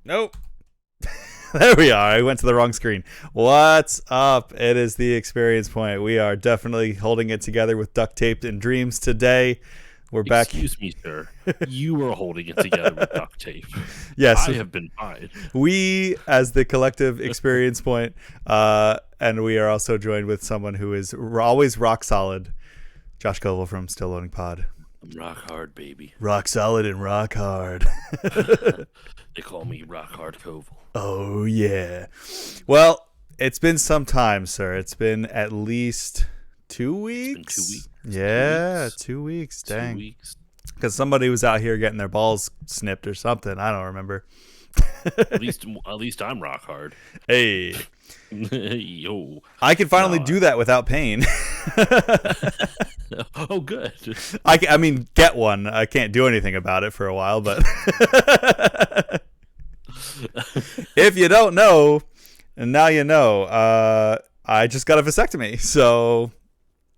Nope. There we are. I went to the wrong screen. What's up? It is the Experience Point. We are definitely holding it together with duct tape and dreams today. We're back. Excuse me, sir. You are holding it together with duct tape. Yes, I have been fine. we as the collective Experience Point, and we are also joined with someone who is always rock solid. Josh Koval from Still Loading Pod. I'm rock hard, baby. Rock solid and rock hard. They call me Rock Hard Koval. Oh, yeah. Well, it's been some time, sir. It's been at least 2 weeks. It's been 2 weeks. Yeah, 2 weeks. Dang. 2 weeks. Because somebody was out here getting their balls snipped or something. I don't remember. At least I'm rock hard. Hey. Yo. I can finally do that without pain. Oh, good. I mean, get one. I can't do anything about it for a while, but if you don't know, and now you know, I just got a vasectomy. So,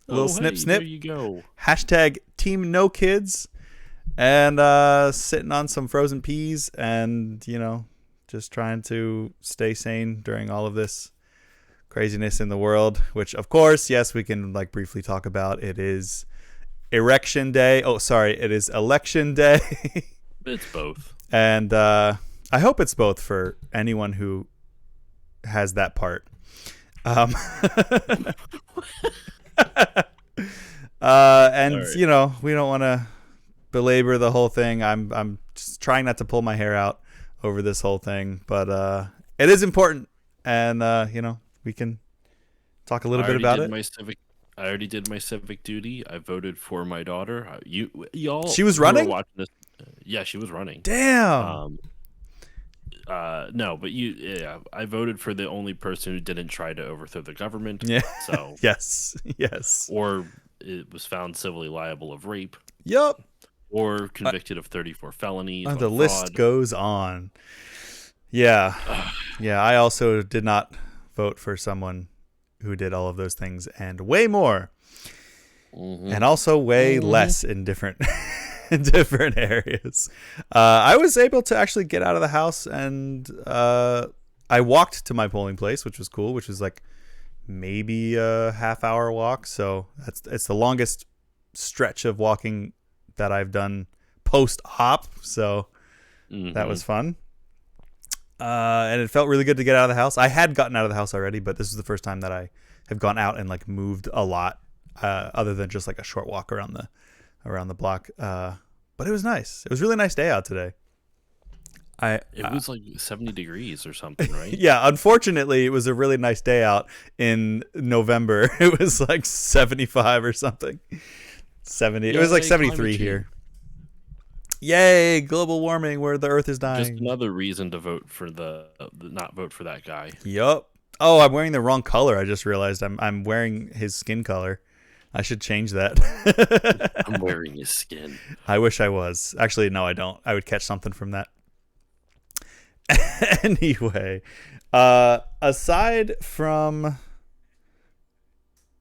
a little snip, snip. There you go. Hashtag Team No Kids. And sitting on some frozen peas and, just trying to stay sane during all of this craziness in the world, which, of course, yes, we can briefly talk about. It is Erection Day. Oh, sorry. It is Election Day. It's both. And I hope it's both for anyone who has that part. And, right. We don't want to belabor the whole thing. I'm just trying not to pull my hair out over this whole thing, but it is important, and we can talk a little bit about it. I already did my civic duty. I voted for my daughter. Y'all. She was running? Watching this, yeah, she was running. Damn. No, but I voted for the only person who didn't try to overthrow the government. Yeah. So yes. Or it was found civilly liable of rape. Yep. Or convicted of 34 felonies. The list goes on. Yeah. Yeah, I also did not vote for someone who did all of those things and way more. Mm-hmm. And also way less in different in different areas. I was able to actually get out of the house, and I walked to my polling place, which was cool, which was maybe a half-hour walk. So it's the longest stretch of walking that I've done post-op. So that was fun. And it felt really good to get out of the house. I had gotten out of the house already, but this is the first time that I have gone out and moved a lot, other than just a short walk around the block. But it was nice. It was a really nice day out today. It was 70 degrees or something, right? Yeah, unfortunately, it was a really nice day out in November. It was 75 or something. 70. It was 73 here. Yay, global warming where the earth is dying. Just another reason to vote for not vote for that guy. Yup. Oh, I'm wearing the wrong color. I just realized I'm wearing his skin color. I should change that. I'm wearing his skin. I wish I was. Actually, no, I don't. I would catch something from that. Anyway, aside from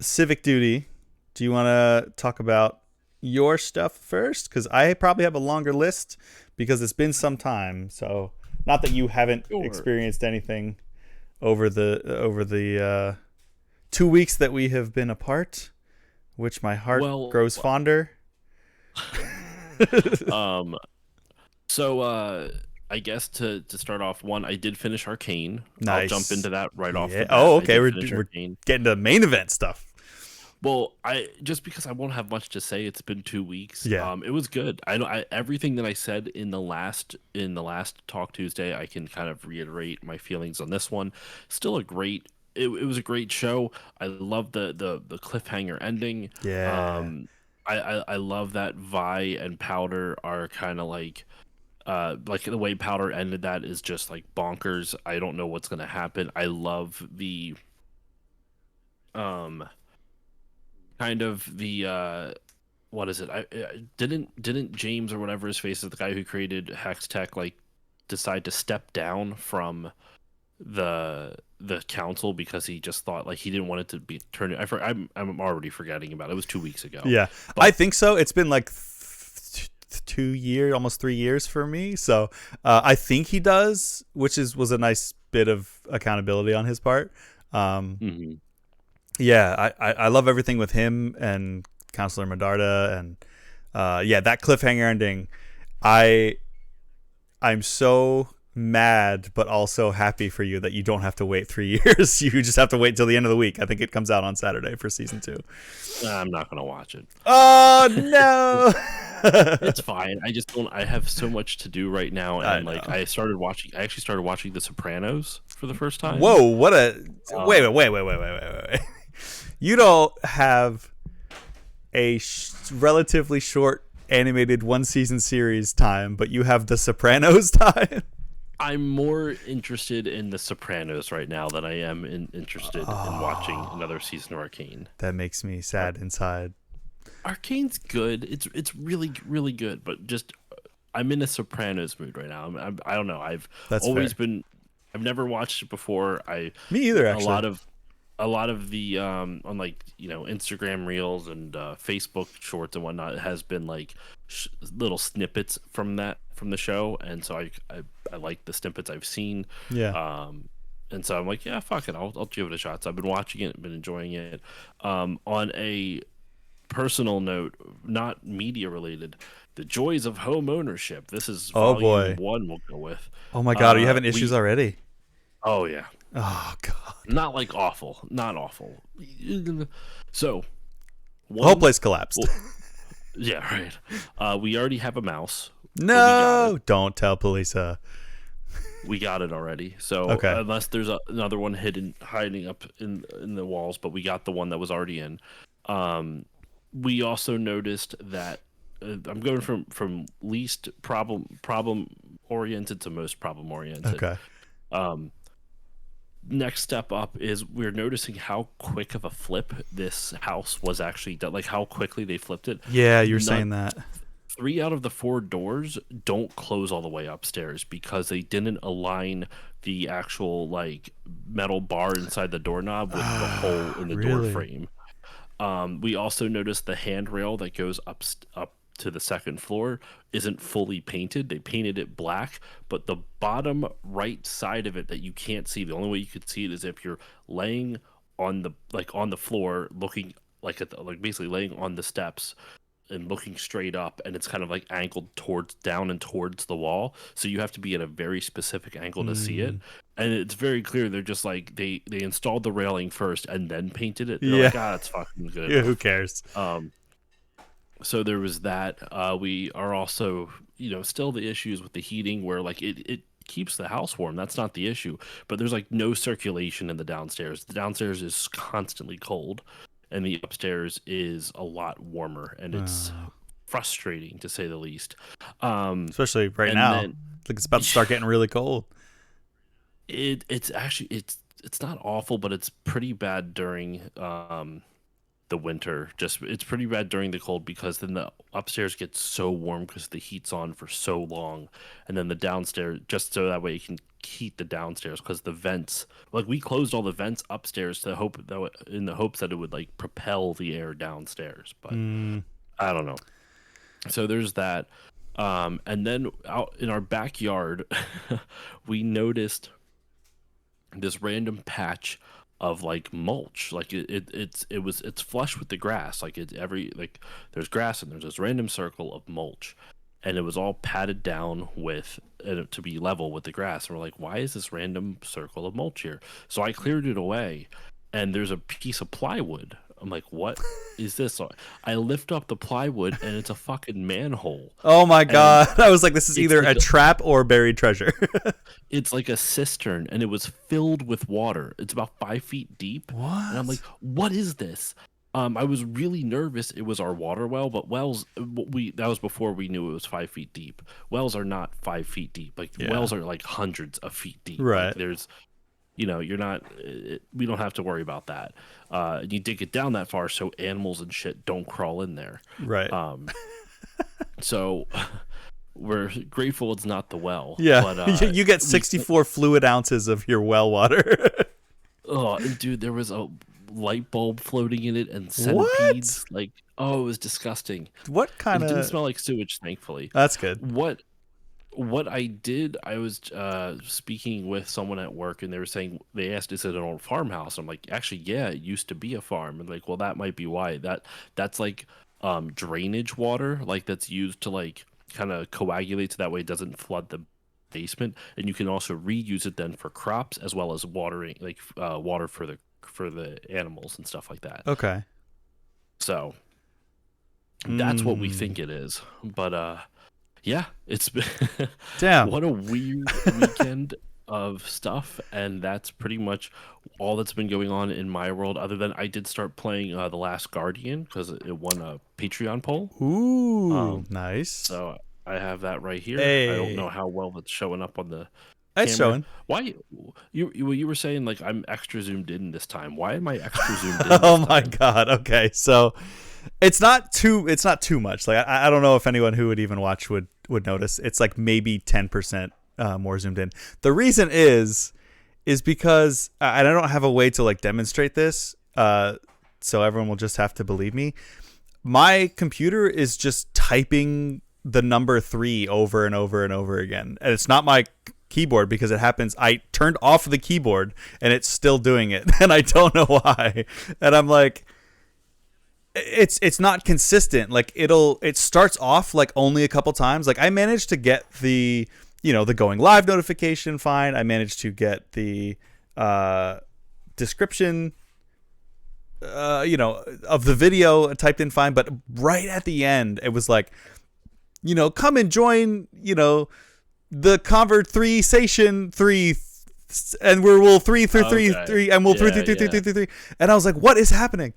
civic duty, do you want to talk about your stuff first? Because I probably have a longer list because it's been some time. So not that you haven't experienced anything over the 2 weeks that we have been apart, which my heart grows fonder. So I guess to start off, I did finish Arcane. Nice. I'll jump into that right off. Yeah. Oh, okay. We're getting to main event stuff. Well, just because I won't have much to say, it's been 2 weeks. Yeah. It was good. I know everything that I said in the last Talk Tuesday, I can kind of reiterate my feelings on this one. Still it was a great show. I love the cliffhanger ending. Yeah. I love that Vi and Powder are kind of the way Powder ended that is just bonkers. I don't know what's gonna happen. I love the kind of the what is it? I didn't James or whatever his face is, the guy who created Hex Tech, decide to step down from the council because he just thought he didn't want it to be turned. I'm already forgetting about it. It was 2 weeks ago. Yeah, but I think so. It's been almost 3 years for me. So I think he does, which was a nice bit of accountability on his part. Mm-hmm. Yeah, I love everything with him and Counselor Medarda, and that cliffhanger ending. I'm so mad, but also happy for you that you don't have to wait 3 years. You just have to wait till the end of the week. I think it comes out on Saturday for season 2. I'm not gonna watch it. Oh no! It's fine. I just don't. I have so much to do right now, and I actually started watching The Sopranos for the first time. Whoa! What a wait! You don't have a relatively short animated 1-season series time, but you have The Sopranos time. I'm more interested in The Sopranos right now than I am interested in watching another season of Arcane. That makes me sad inside. Arcane's good. It's really, really good, but just I'm in a Sopranos mood right now. I don't know. I've never watched it before. Me either, actually. A lot of the on Instagram Reels and Facebook Shorts and whatnot has been like little snippets from the show, and so I like the snippets I've seen. Yeah. And so I'm like, yeah, fuck it, I'll give it a shot. So I've been watching it, been enjoying it. On a personal note, not media related, the joys of home ownership. This is volume 1 we'll go with. Oh my god, are you having issues already? Oh yeah. Oh god. Not like awful. Not awful. So the whole place collapsed. Yeah, right. We already have a mouse. No, don't tell Polisa. We got it already. So unless there's another one hiding up in the walls, but we got the one that was already in. We also noticed that I'm going from least problem oriented to most problem oriented. Okay. Next step up is we're noticing how quick of a flip this house was actually done, like how quickly they flipped it. Yeah, you're saying that. 3 out of the 4 doors don't close all the way upstairs because they didn't align the actual like metal bar inside the doorknob with the hole in the door frame. We also noticed the handrail that goes up to the second floor isn't fully painted. They painted it black, but the bottom right side of it that you can't see, the only way you could see it is if you're laying on the floor, looking basically laying on the steps and looking straight up, and it's kind of like angled down and towards the wall. So you have to be at a very specific angle to see it. And it's very clear they're just like they installed the railing first and then painted it. They're like, it's fucking good. Yeah, who cares? So there was that. We are also, still the issues with the heating where like it keeps the house warm. That's not the issue. But there's like no circulation in the downstairs. The downstairs is constantly cold, and the upstairs is a lot warmer, and it's frustrating to say the least. Especially right now. Like it's about to start getting really cold. It's not awful, but it's pretty bad during the winter. It's pretty bad during the cold because then the upstairs gets so warm because the heat's on for so long, and then the downstairs, just so that way you can heat the downstairs, because the vents, like we closed all the vents upstairs in the hopes that it would like propel the air downstairs, but I don't know. So there's that. And then out in our backyard we noticed this random patch of like mulch. Like it's flush with the grass. Like there's grass and there's this random circle of mulch, and it was all patted down with to be level with the grass. And we're like, why is this random circle of mulch here? So I cleared it away, and there's a piece of plywood. I'm like, what is this? So I lift up the plywood, and it's a fucking manhole. Oh my god! I was like, this is either like a trap or buried treasure. It's like a cistern, and it was filled with water. It's about 5 feet deep. What? And I'm like, what is this? I was really nervous. It was our water well, but wells, that was before we knew it was 5 feet deep. Wells are not 5 feet deep. Like wells are like hundreds of feet deep. Right. Like there's, you're not. We don't have to worry about that. You dig it down that far so animals and shit don't crawl in there. Right. So we're grateful it's not the well. Yeah. But, you get 64 fluid ounces of your well water. Oh, dude, there was light bulb floating in it and What? centipedes. Like, oh, it was disgusting. What kind It didn't of? smell like sewage, thankfully. That's good. What I did, I was speaking with someone at work, and they were saying they asked, "Is it an old farmhouse?" I'm like, "Actually, yeah, it used to be a farm." And like, well, that might be why. That's like drainage water, like that's used to like kind of coagulate so that way it doesn't flood the basement, and you can also reuse it then for crops as well as watering, like water for the animals and stuff like that. Okay. So that's what we Mm. think it is, but yeah, it's been Damn. what a weird weekend of stuff, and that's pretty much all that's been going on in my world. Other than I did start playing The Last Guardian because it won a Patreon poll. Ooh, Um, nice. so I have that right here. I don't know Hey, how well that's showing up on the it's camera. showing. Why you were saying like I'm extra zoomed in this time? Why am I extra zoomed in this Oh my time? god. Okay, so it's not too much. Like I don't know if anyone who would even watch would notice. It's like maybe 10% more zoomed in. The reason is because and I don't have a way to like demonstrate this. So everyone will just have to believe me. My computer is just typing the number 3 over and over and over again, and it's not my keyboard because it happens. I turned off the keyboard and it's still doing it, and I don't know why. And I'm like, it's not consistent. Like it starts off like only a couple times. Like I managed to get the going live notification fine. I managed to get the description of the video typed in fine, but right at the end it was like, come and join, the Convert 3 Station 3, and we'll 3 through 3 Okay, 3 and we'll 3 yeah, 3 3 3 yeah. 3 3 3. And I was like, what is happening?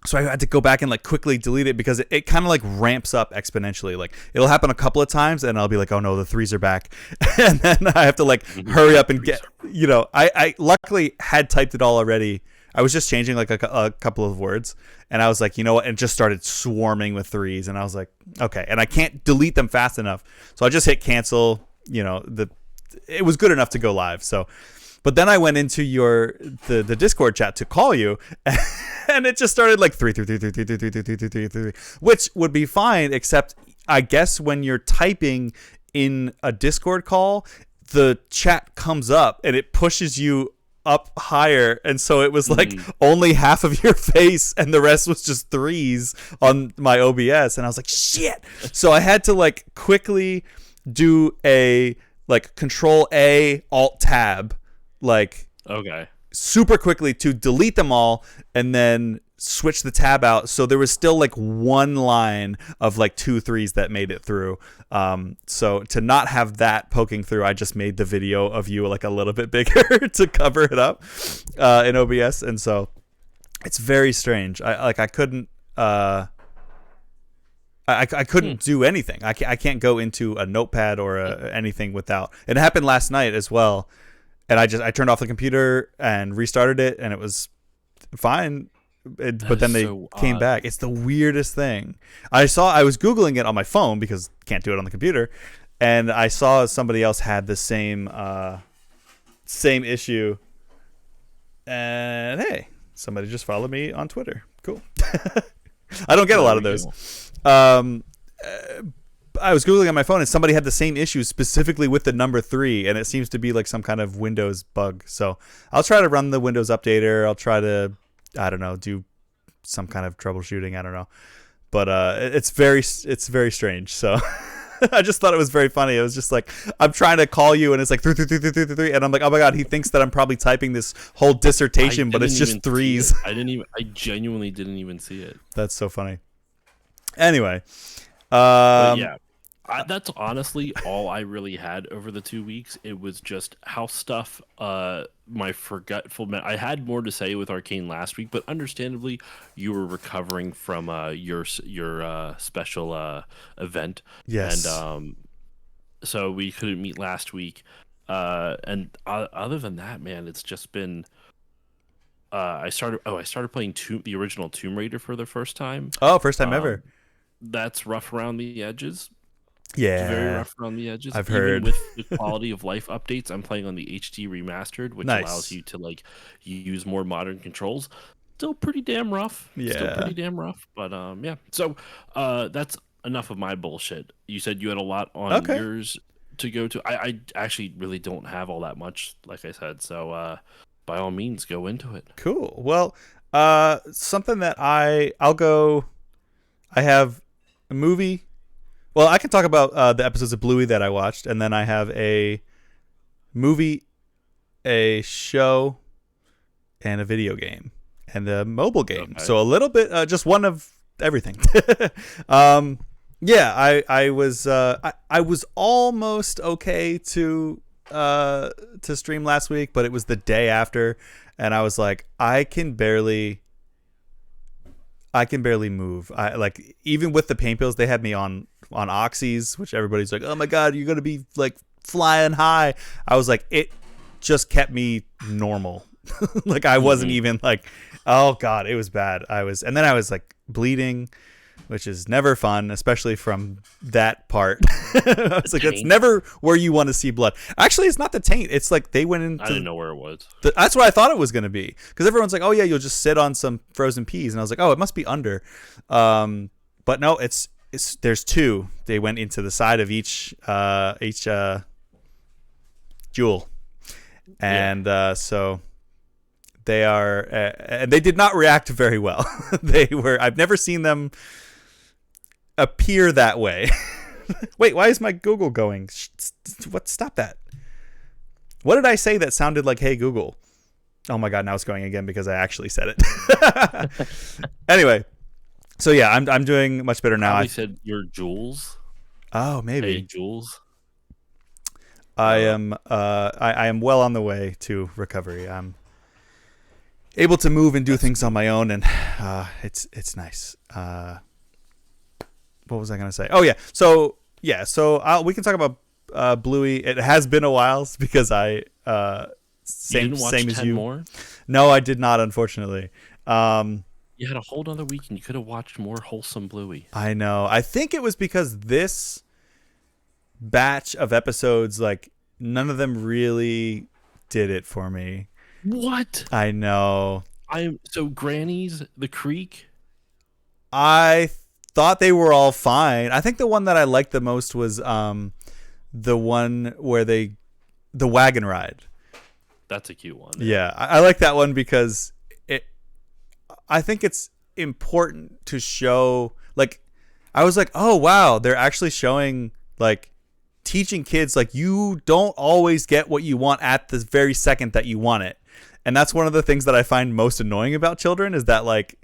So I had to go back and like quickly delete it because it kind of like ramps up exponentially. Like it'll happen a couple of times and I'll be like, oh no, the threes are back. And then I have to like hurry up and get, I luckily had typed it all already. I was just changing like a couple of words, and I was like, you know what? And it just started swarming with threes. And I was like, okay. And I can't delete them fast enough. So I just hit cancel, it was good enough to go live. So, but then I went into the Discord chat to call you, and it just started like 3 3 3 3 3 3 3 3 3 3 3 3, which would be fine, except I guess when you're typing in a Discord call, the chat comes up and it pushes you up higher, and so it was like only half of your face and the rest was just threes on my OBS, and I was like, shit. So I had to like quickly do a like Control A Alt Tab, like Okay. super quickly to delete them all, and then switch the tab out. So there was still like one line of like 2 threes that made it through. So to not have that poking through, I just made the video of you like a little bit bigger to cover it up in OBS. And so it's very strange. I couldn't I couldn't do anything. I can't go into a notepad or anything without. It happened last night as well, and I turned off the computer and restarted it, and it was fine. But then they came back. It's the weirdest thing. I was Googling it on my phone because can't do it on the computer, and I saw somebody else had the same issue. And hey, somebody just followed me on Twitter. Cool. I don't get a lot of those. I was Googling on my phone and somebody had the same issue specifically with the number 3, and it seems to be like some kind of Windows bug. So I'll try to run the Windows updater. I'll try to, I don't know, do some kind of troubleshooting. I don't know, but it's very strange. So I just thought it was very funny. It was just like, I'm trying to call you and it's like 3 3 3 3 3 3 3, and I'm like, oh my god, he thinks that I'm probably typing this whole dissertation, but it's just threes. I genuinely didn't even see it. That's so funny. Anyway, yeah, that's honestly all I really had over the 2 weeks. It was just house stuff. My forgetful. I had more to say with Arcane last week, but understandably, you were recovering from your special event. Yes. And so we couldn't meet last week. And other than that, man, it's just been. I started playing the original Tomb Raider for the first time. Oh, first time ever. That's rough around the edges. Yeah, It's very rough around the edges. I've Even heard. with the quality of life updates, I'm playing on the HD remastered, which Nice. allows you to like use more modern controls. still pretty damn rough. Still Yeah. pretty damn rough. But yeah. So that's enough of my bullshit. You said you had a lot on Okay. yours to go to. I actually really don't have all that much, like I said. So by all means, go into it. Cool. Well, something that I'll go. I have a movie. Well, I can talk about the episodes of Bluey that I watched, and then I have a movie, a show, and a video game, and a mobile game. Okay. So a little bit, just one of everything. um, yeah, I was almost okay to stream last week, but it was the day after, and I was like, I can barely move. I like, even with the pain pills, they had me on oxys, which everybody's like, oh my god, you're gonna be like flying high. I was like, it just kept me normal. Like I wasn't even like, oh god, it was bad. And then I was like bleeding, which is never fun, especially from that part. I was like, that's never where you want to see blood. Actually, it's not the taint. It's like they went into. I didn't know where it was. That's what I thought it was going to be, because everyone's like, oh yeah, you'll just sit on some frozen peas, and I was like, oh, it must be under. But no, it's there's two. They went into the side of each jewel, and so they are, and they did not react very well. I've never seen them appear that way. Wait, why is my Google going? What? Stop that. What did I say that sounded like "Hey Google"? Oh my god, now it's going again because I actually said it. Anyway, so yeah, I'm doing much better now. I said your jewels. Oh, maybe. Hey, Jules. I am well on the way to recovery. I'm able to move and do things on my own, and it's nice. What was I gonna say? Oh yeah, so we can talk about Bluey. It has been a while because I same as you. More? No, I did not, unfortunately. You had a whole other week, and you could have watched more wholesome Bluey. I know. I think it was because this batch of episodes, like, none of them really did it for me. What? I know. So Granny's, The Creek. I thought they were all fine. I think the one that I liked the most was the one where the wagon ride. That's a cute one. Yeah, I like that one because I think it's important to show, like, I was like, oh wow, they're actually showing, like, teaching kids, like, you don't always get what you want at the very second that you want it. And that's one of the things that I find most annoying about children, is that, like,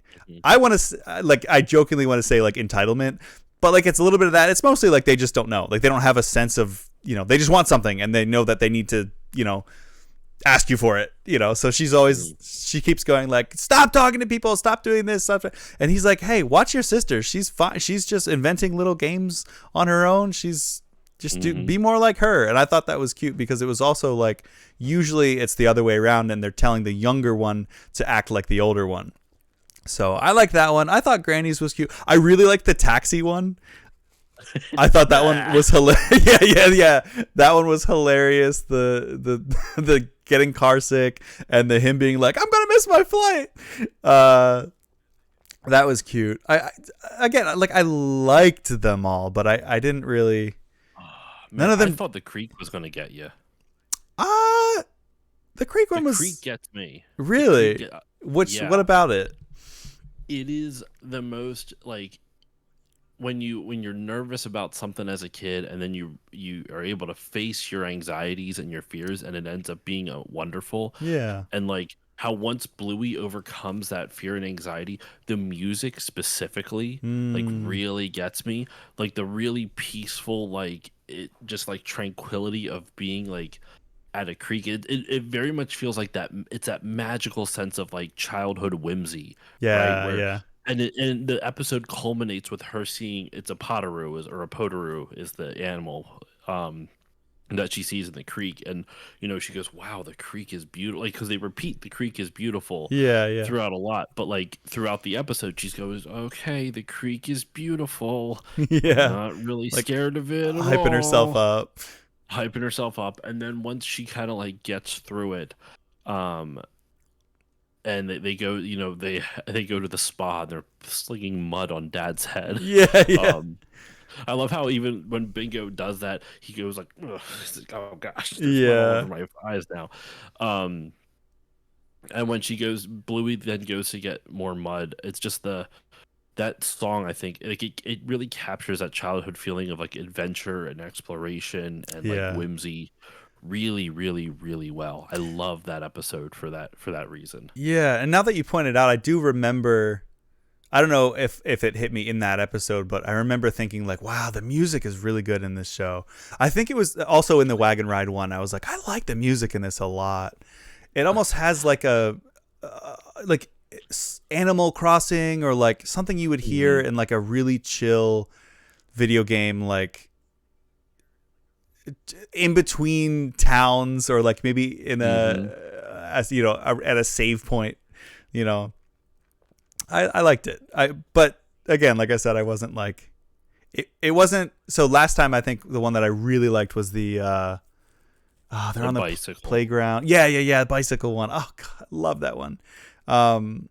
I want to, like, I jokingly want to say, like, entitlement, but, like, it's a little bit of that. It's mostly like they just don't know. Like, they don't have a sense of, they just want something, and they know that they need to, ask you for it, so she keeps going like, stop talking to people, stop doing this stuff, and he's like, hey, watch your sister, she's fine, she's just inventing little games on her own, she's just be more like her. And I thought that was cute, because it was also like, usually it's the other way around, and they're telling the younger one to act like the older one. So I like that one. I thought Granny's was cute. I really liked the taxi one. I thought that one was hilarious. Yeah. That one was hilarious. The getting car sick, and him being like, I'm gonna miss my flight. That was cute. I liked them all, but I didn't really. None of them. I thought the Creek was gonna get you. The Creek one was. The Creek gets me. Really? What about it? It is the most, like, when you're nervous about something as a kid, and then you are able to face your anxieties and your fears, and it ends up being wonderful. Yeah. And, like, how once Bluey overcomes that fear and anxiety, the music specifically like really gets me. Like, the really peaceful, like, it just, like, tranquility of being, like, at a creek. It very much feels like that. It's that magical sense of, like, childhood whimsy. Yeah, right? yeah. And the episode culminates with her seeing, it's a potoroo, or a potoroo is the animal that she sees in the creek, and she goes, wow, the creek is beautiful, like, because they repeat the creek is beautiful throughout a lot, but, like, throughout the episode she goes, okay, the creek is beautiful. Yeah, not really, like, scared of it at hyping herself up, and then once she kind of, like, gets through it, and they go, they go to the spa and they're slinging mud on Dad's head. Yeah, yeah, I love how even when Bingo does that, he goes like, ugh, he's like, oh gosh, there's mud all over yeah, my eyes now. Um, and when she goes, Bluey then goes to get more mud. It's just that song. I think like it really captures that childhood feeling of like adventure and exploration and like yeah. whimsy, really, really, really well. I love that episode for that reason. Yeah, and now that you pointed out, I do remember. I don't know if it hit me in that episode, but I remember thinking like, "Wow, the music is really good in this show." I think it was also in the Wagon Ride one. I was like, "I like the music in this a lot." It almost has like a like Animal Crossing or like something you would hear Hmm. in like a really chill video game, like in between towns or like maybe in a Hmm. as you know at a save point. You know, I liked it. But again, like I said, I wasn't like it wasn't. So last time I think the one that I really liked was the they're The on the bicycle. playground. Yeah, bicycle one. Oh god, I love that one. Um,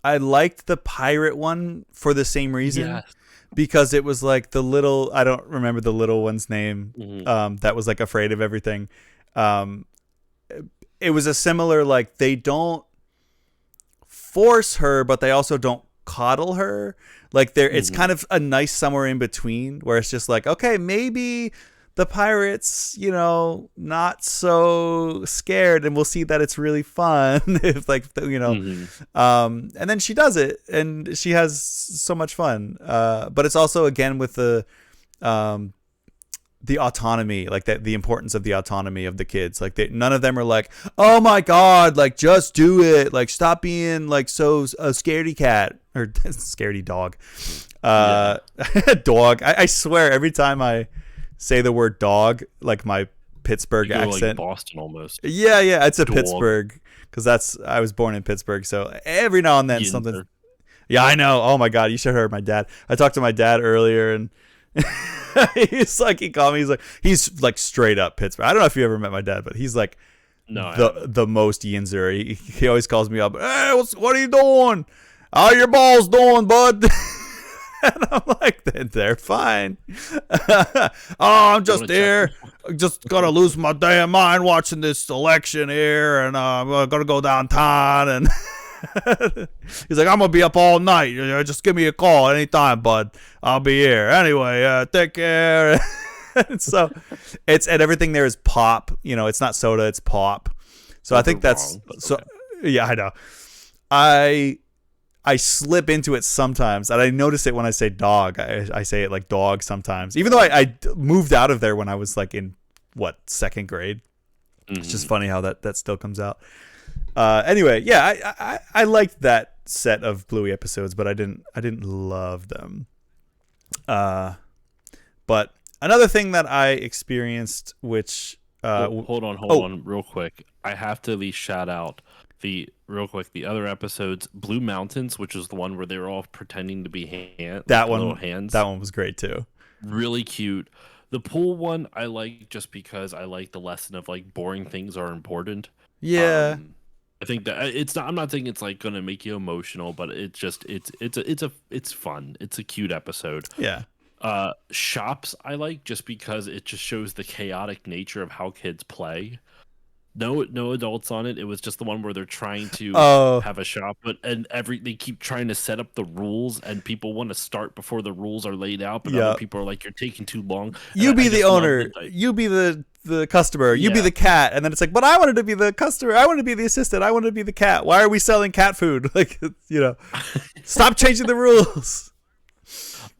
I liked the pirate one for the same reason Yes. because it was like the little. I don't remember the little one's name. Hmm. That was like afraid of everything. Um, it was a similar like they don't force her, but they also don't coddle her. Like there, it's Hmm. kind of a nice somewhere in between where it's just like, okay, maybe the pirates, not so scared, and we'll see that it's really fun if like Hmm. and then she does it, and she has so much fun. But it's also again with um, the autonomy, like that, the importance of the autonomy of the kids. Like none of them are like, oh my god, like just do it, like stop being like so a scaredy cat or scaredy dog. Yeah. Dog. I swear every time I say the word dog, like my Pittsburgh You go like accent. Boston almost. Yeah, it's a Dog. Pittsburgh because I was born in Pittsburgh, so every now and then something. Yinzer. Yeah, I know. Oh my god, you should have heard my dad. I talked to my dad earlier, and he called me. He's like straight up Pittsburgh. I don't know if you ever met my dad, but he's like No, I the haven't. the most Yinzer. He always calls me up. Hey, what are you doing? How your balls doing, bud? And I'm like, they're fine. Oh, I'm You just want to check here. Just gonna lose my damn mind watching this election here, and I'm gonna go downtown. And he's like, I'm gonna be up all night. Just give me a call anytime, bud. I'll be here. Anyway, take care. And so and everything there is pop. It's not soda, it's pop. So I Never think that's wrong, but so. okay. Yeah, I know. I slip into it sometimes, and I notice it when I say dog. I say it like dog sometimes, even though I moved out of there when I was like in second grade. It's just Hmm. funny how that still comes out. Anyway, yeah, I liked that set of Bluey episodes, but I didn't love them. Uh, but another thing that I experienced, which Hold on, oh, real quick. I have to at least shout out the other episodes, Blue Mountains, which is the one where they were all pretending to be that like little one hands. that one was great too. Really cute. The pool one I like just because I like the lesson of like boring things are important. Yeah, Um, I think that it's not. I'm not saying it's like gonna make you emotional, but it's just it's fun. It's a cute episode. yeah. Shops I like just because it just shows the chaotic nature of how kids play. No adults on it. It was just the one where they're trying to Oh, have a shop, but they keep trying to set up the rules, and people want to start before the rules are laid out, but other yeah. people are like, "You're taking too long." And You be I the just love owner. You be the customer. You be yeah. the cat. And then it's like, but I wanted to be the customer. I wanted to be the assistant. I wanted to be the cat. Why are we selling cat food? Like, stop changing the rules.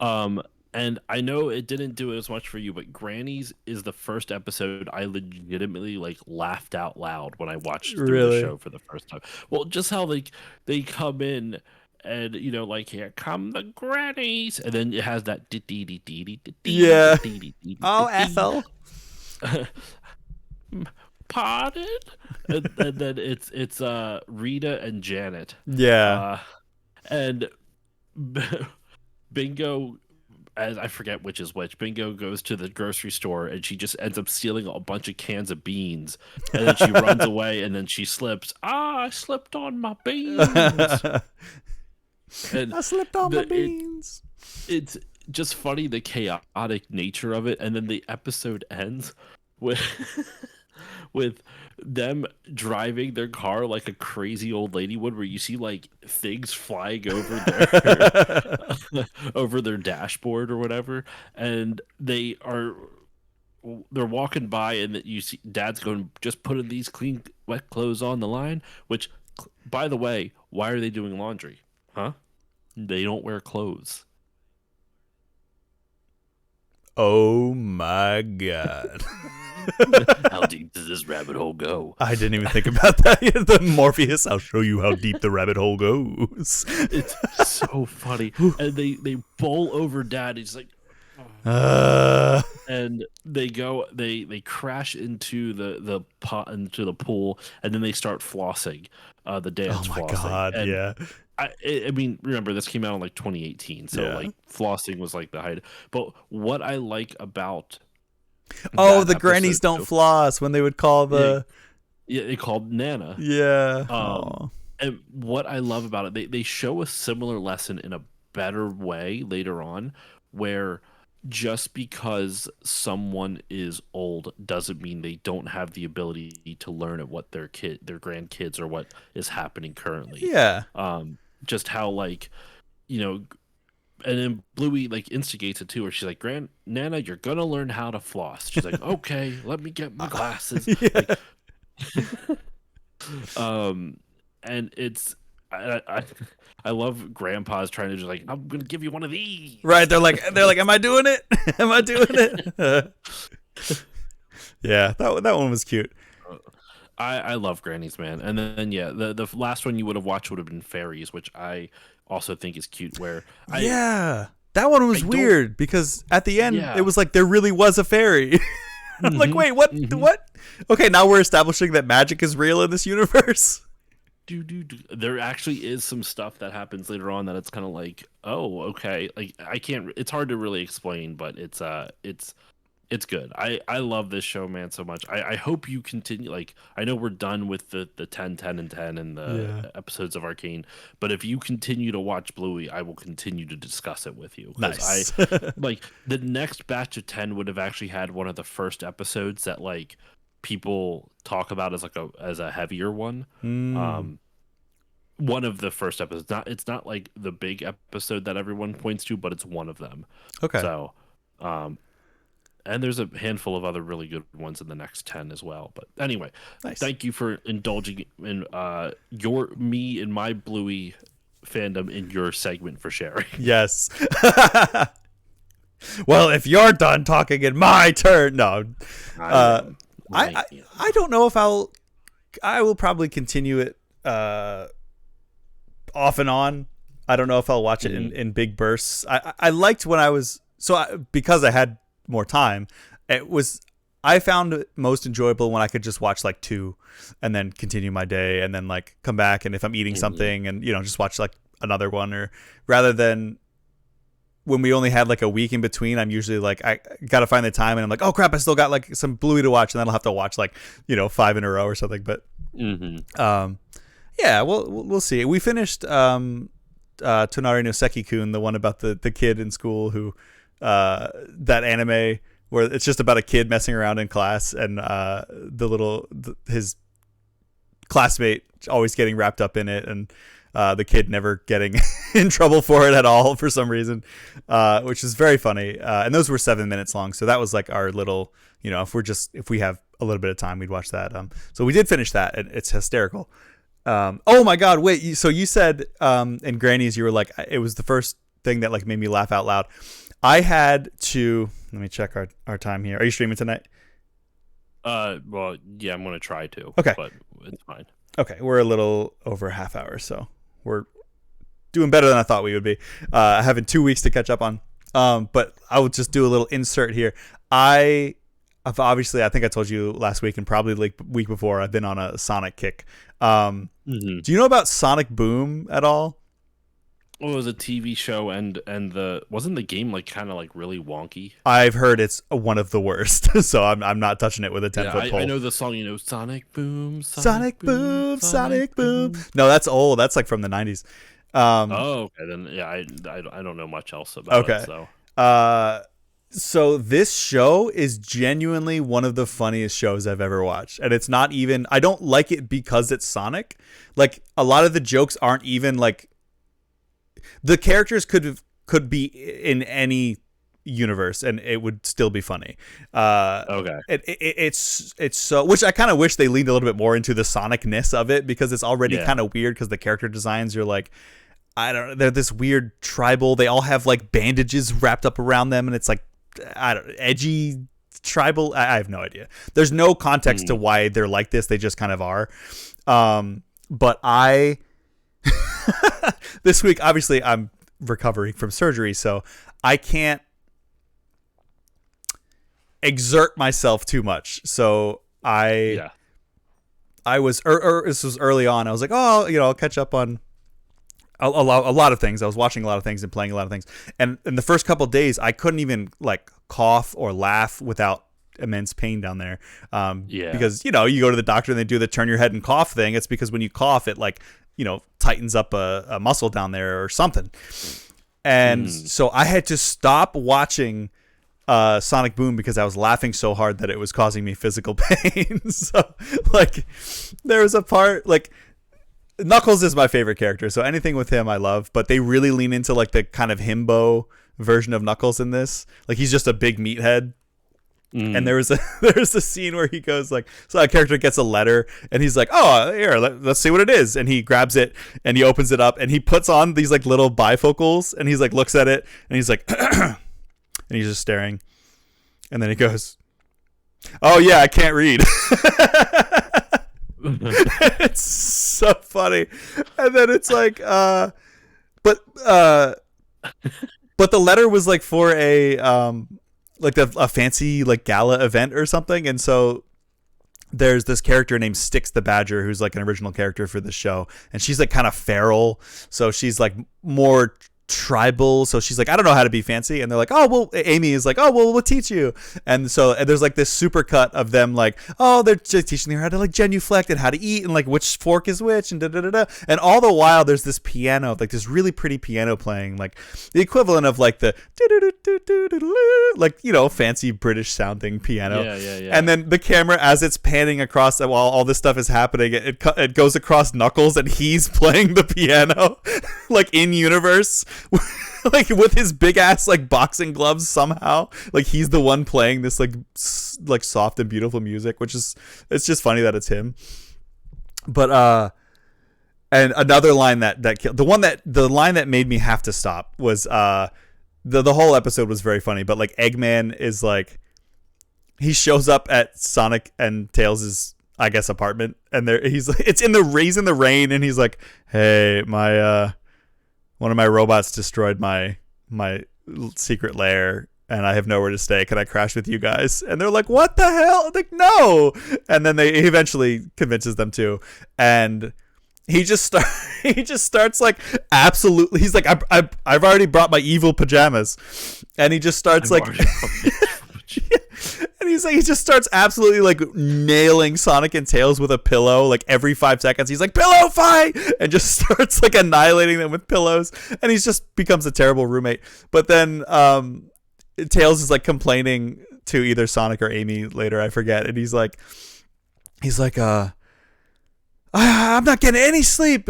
Um, and I know it didn't do as much for you, but Granny's is the first episode I legitimately like laughed out loud when I watched through the Really? show for the first time. Well, just how like they come in and like here come the grannies, and then it has that Yeah. Oh, Ethel. pardon, and then it's Rita and Janet, Yeah. uh, and Bingo as I forget which is which. Bingo goes to the grocery store and she just ends up stealing a bunch of cans of beans, and then she runs away and then she slips. I slipped on my beans. And I slipped on my beans. It's just funny the chaotic nature of it, and then the episode ends with with them driving their car like a crazy old lady would, where you see like things flying over their over their dashboard or whatever, and they're walking by, and that you see dad's going, just putting these clean wet clothes on the line, which, by the way, why are they doing laundry? Huh? They don't wear clothes. Oh my god. How deep does this rabbit hole go? I didn't even think about that. The Morpheus, I'll show you how deep the rabbit hole goes. It's so funny. And they bowl over dad. He's like, and they crash into the pot, into the pool, and then they start flossing. The dance oh my flossing. god, And yeah. I mean, remember, this came out in like 2018, so like flossing was like the height. But what I like about the grannies don't floss when they would call yeah, they called Nana. Yeah. And what I love about it, they show a similar lesson in a better way later on, where just because someone is old doesn't mean they don't have the ability to learn at what their grandkids, or what is happening currently. Yeah. Just how, like, you know, and then Bluey like instigates it too, where she's like, Nana, you're gonna learn how to floss. She's like, okay, let me get my glasses. Yeah. And it's I love Grandpa's trying to just like, I'm gonna give you one of these. Right, they're like, am I doing it? Am I doing it? Yeah, that one was cute. I love grannies, man. And then yeah, the last one you would have watched would have been fairies, which I also think is cute. Where that one was weird because at the end it was like there really was a fairy. I'm like, wait, what? What? Okay, now we're establishing that magic is real in this universe. There actually is some stuff that happens later on that it's kind of like, oh, okay. Like it's hard to really explain, but it's good. I love this show, man, so much. I hope you continue. Like, I know we're done with the 10, 10, and 10 and the episodes of Arcane, but if you continue to watch Bluey, I will continue to discuss it with you. Nice. Like, the next batch of 10 would have actually had one of the first episodes that, like, people talk about as like a heavier one. One of the first episodes. It's not like the big episode that everyone points to, but it's one of them. Okay. So, and there's a handful of other really good ones in the next 10 as well. But anyway, Thank you for indulging in me and my Bluey fandom in your segment for sharing. Yes. Well, if you're done talking, in my turn. No. I don't know if I will probably continue it off and on. I don't know if I'll watch it in big bursts. I liked when I was because I had more time. I found it most enjoyable when I could just watch like 2 and then continue my day and then like come back, and if I'm eating something and just watch like another one, or rather than when we only had like a week in between. I'm usually like, I gotta find the time, and I'm like, oh crap, I still got like some Bluey to watch, and then I'll have to watch like 5 in a row or something. But yeah, we'll see. We finished Tonari no Seki-kun, the one about the kid in school who that anime where it's just about a kid messing around in class, and his classmate always getting wrapped up in it, and the kid never getting in trouble for it at all for some reason, which is very funny. And those were 7 minutes long, so that was like our little, if we have a little bit of time, we'd watch that. So we did finish that, and it's hysterical. Oh my god, wait! So you said in Grannies, you were like, it was the first thing that like made me laugh out loud. I had to let me check our time here. Are you streaming tonight? Well, yeah, I'm gonna try to. Okay, but it's fine. Okay, we're a little over a half hour, so we're doing better than I thought we would be. Having 2 weeks to catch up on. But I will just do a little insert here. Obviously, I think I told you last week and probably like week before, I've been on a Sonic kick. Do you know about Sonic Boom at all? What was a TV show and the wasn't the game like kind of like really wonky? I've heard it's one of the worst, so I'm not touching it with a 10-foot Yeah, pole. I know the song. Sonic Boom, Sonic boom, Sonic boom. No, that's old. That's like from the 90s. Oh, okay. Then yeah, I don't know much else about Okay. it. So So this show is genuinely one of the funniest shows I've ever watched. And it's not even, I don't like it because it's Sonic. Like, a lot of the jokes aren't even like, the characters could be in any universe and it would still be funny. okay. It's so, which I kind of wish they leaned a little bit more into the Sonicness of it, because it's already kind of weird, because the character designs, you're like, I don't know, they're this weird tribal. They all have like bandages wrapped up around them, and it's like, I don't, edgy tribal. I have no idea. There's no context to why they're like this. They just kind of are. But I this week, obviously, I'm recovering from surgery, so I can't exert myself too much. So I was, this was early on. I was like, oh, I'll catch up on a lot of things. I was watching a lot of things and playing a lot of things. And in the first couple of days, I couldn't even like cough or laugh without immense pain down there. Because, you go to the doctor and they do the turn your head and cough thing. It's because when you cough, it like, tightens up a muscle down there or something. And so I had to stop watching Sonic Boom because I was laughing so hard that it was causing me physical pain. So like there was a part, like, Knuckles is my favorite character, so anything with him I love, but they really lean into like the kind of himbo version of Knuckles in this. Like, he's just a big meathead. And there's a scene where he goes like, so a character gets a letter and he's like, oh, here, let's see what it is. And he grabs it and he opens it up and he puts on these like little bifocals and he's like, looks at it and he's like, and he's just staring. And then he goes, oh yeah, I can't read. It's so funny. And then it's like, but the letter was like for a fancy like gala event or something. And so there's this character named Styx the Badger who's like an original character for the show, and she's like kind of feral, so she's like more tribal, so she's like, I don't know how to be fancy. And they're like, oh well, Amy is like, oh well, we'll teach you. And so there's like this super cut of them like, oh, they're just teaching her how to like genuflect and how to eat and like which fork is which and da da da da. And all the while there's this piano, like this really pretty piano playing, like the equivalent of like the like, fancy British sounding piano. Yeah. And then the camera, as it's panning across while all this stuff is happening, it goes across Knuckles and he's playing the piano like in universe. Like with his big ass like boxing gloves somehow, like he's the one playing this like soft and beautiful music, which is, it's just funny that it's him. But and another line that killed, the line that made me have to stop was the whole episode was very funny, but like Eggman is like, he shows up at Sonic and Tails' I guess apartment, and he's like, he's in the rain, and he's like, hey, my one of my robots destroyed my secret lair and I have nowhere to stay. Can I crash with you guys? And they're like, what the hell? Like, no. And then he eventually convinces them to. And he just starts like, absolutely. He's like, I've already brought my evil pajamas. And he just starts like, and he just starts absolutely like nailing Sonic and Tails with a pillow like every 5 seconds. He's like, pillow fight, and just starts like annihilating them with pillows, and he just becomes a terrible roommate. But then Tails is like complaining to either Sonic or Amy later, I forget, and he's like I'm not getting any sleep.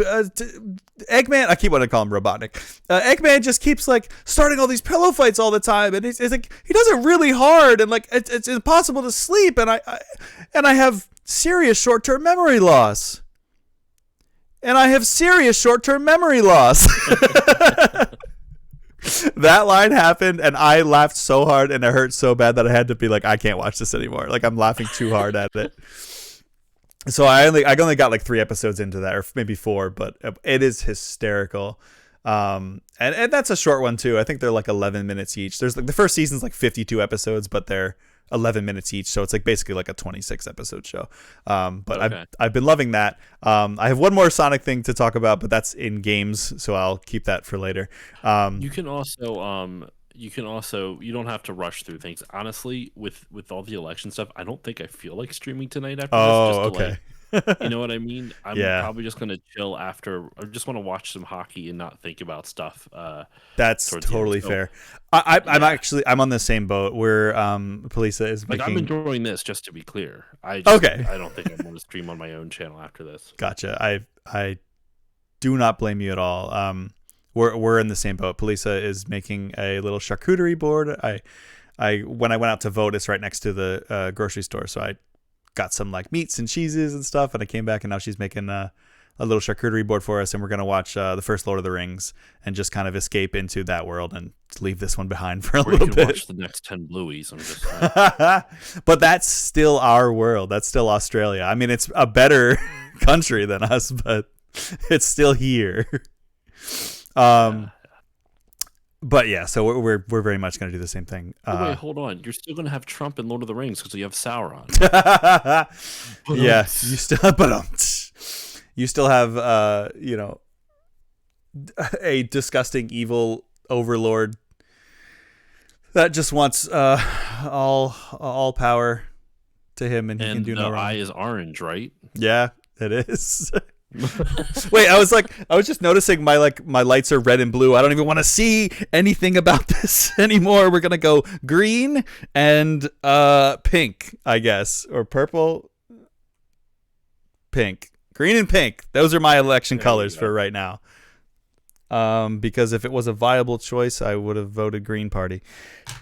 Eggman, I keep wanting to call him Robotnik. Eggman just keeps like starting all these pillow fights all the time, and it's like he does it really hard, and like it's impossible to sleep, and I have serious short-term memory loss. That line happened, and I laughed so hard, and it hurt so bad that I had to be like, I can't watch this anymore. Like, I'm laughing too hard at it. So I only got like 3 episodes into that, or maybe 4, but it is hysterical. And that's a short one too. I think they're like 11 minutes each. There's like the first season's like 52 episodes, but they're 11 minutes each, so it's like basically like a 26 episode show. But Okay. I've been loving that. I have one more Sonic thing to talk about, but that's in games, so I'll keep that for later. You can also you don't have to rush through things. Honestly, with all the election stuff, I don't think I feel like streaming tonight after this. Just Oh, to okay. you know what I mean? I'm Yeah, probably just gonna chill after. I just want to watch some hockey and not think about stuff. that's Towards the end. totally So fair. I'm yeah, actually I'm on the same boat where Polisa is like I'm making. enjoying this. Just to be clear, Okay, I don't think I'm gonna stream on my own channel after this. gotcha. I do not blame you at all. We're in the same boat. Polisa is making a little charcuterie board. I when I went out to vote, it's right next to the grocery store, so I got some like meats and cheeses and stuff, and I came back and now she's making a little charcuterie board for us, and we're gonna watch the first Lord of the Rings and just kind of escape into that world and leave this one behind for a Or you little can bit. watch the next 10 Blueies. I'm just saying. But that's still our world. That's still Australia. I mean, it's a better country than us, but it's still here. Yeah. But yeah, so we're very much going to do the same thing. Oh, wait, hold on. You're still gonna have Trump in Lord of the Rings because you have Sauron. Yeah, you still have a disgusting evil overlord that just wants all power to him, and he can And do the no eye wrong. is orange, right? Yeah, it is. Wait, I was just noticing my lights are red and blue. I don't even want to see anything about this anymore. We're gonna go green and pink, I guess, or purple, pink, green and pink. Those are my election There you colors go. for right now. Because if it was a viable choice, I would have voted Green Party.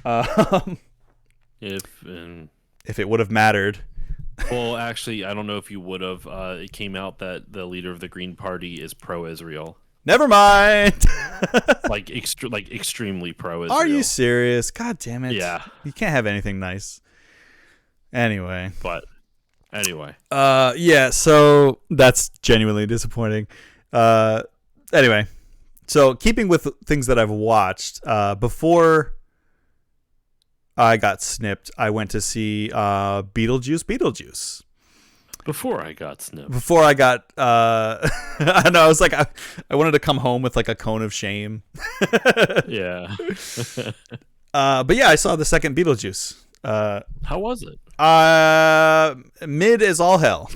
Um, if it would have mattered. Well, actually, I don't know if you would have. It came out that the leader of the Green Party is pro-Israel, Never mind. like extremely pro-Israel. Are you serious? God damn it. Yeah. You can't have anything nice. Anyway. But anyway, Yeah, so that's genuinely disappointing. Anyway. So keeping with things that I've watched, before I got snipped, I went to see Beetlejuice. before I got snipped, Before I got I know, I was like I wanted to come home with like a cone of shame. yeah. But yeah, I saw the second Beetlejuice. How was it? Mid as all hell.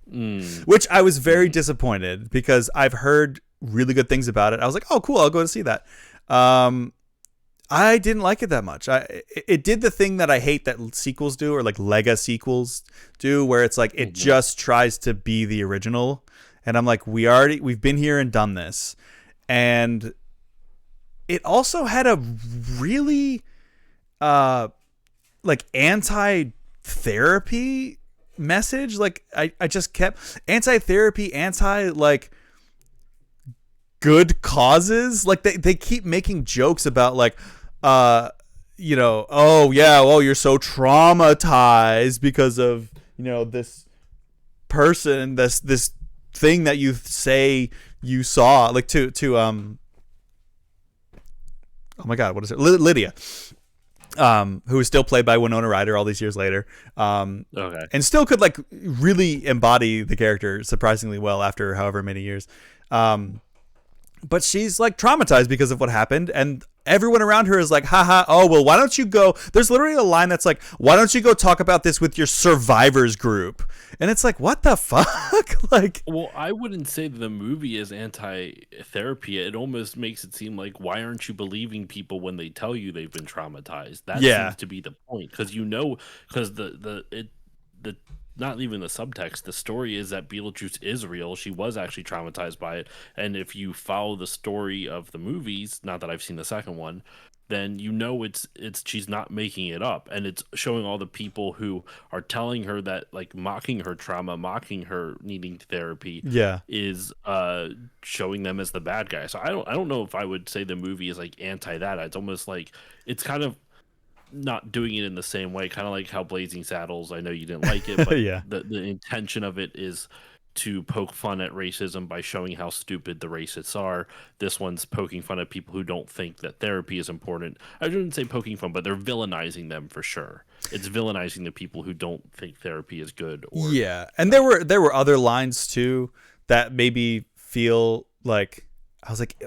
Mm. Which I was very disappointed because I've heard really good things about it. I was like, oh, cool, I'll go and see that. I didn't like it that much. It did the thing that I hate that sequels do, or like Lega sequels do, where it's like it just tries to be the original. And I'm like, we've been here and done this. And it also had a really like anti-therapy message. Like I just kept anti-therapy, like good causes. Like they keep making jokes about like oh yeah, well, you're so traumatized because of this person, this thing that you say you saw, like to oh my god, what is it, Lydia, who is still played by Winona Ryder all these years later, Okay. and still could like really embody the character surprisingly well after however many years. But she's like traumatized because of what happened, and everyone around her is like, haha, oh, well, why don't you go? There's literally a line that's like, why don't you go talk about this with your survivors group? And it's like, what the fuck? Like, Well, I wouldn't say the movie is anti-therapy. It almost makes it seem like, why aren't you believing people when they tell you they've been traumatized? That Yeah. seems to be the point, because the not even the subtext. The story is that Beetlejuice is real. She was actually traumatized by it, and if you follow the story of the movies, not that I've seen the second one, then it's she's not making it up, and it's showing all the people who are telling her that, like, mocking her trauma, mocking her needing therapy, yeah. is showing them as the bad guy. So I don't know if I would say the movie is like anti that. It's almost like it's kind of not doing it in the same way, kind of like how Blazing Saddles, I know you didn't like it, but Yeah. the intention of it is to poke fun at racism by showing how stupid the racists are. This one's poking fun at people who don't think that therapy is important. I shouldn't say poking fun, but they're villainizing them for sure. it's villainizing the people who don't think therapy is good. Or Yeah, and there were other lines too that maybe feel like I was like,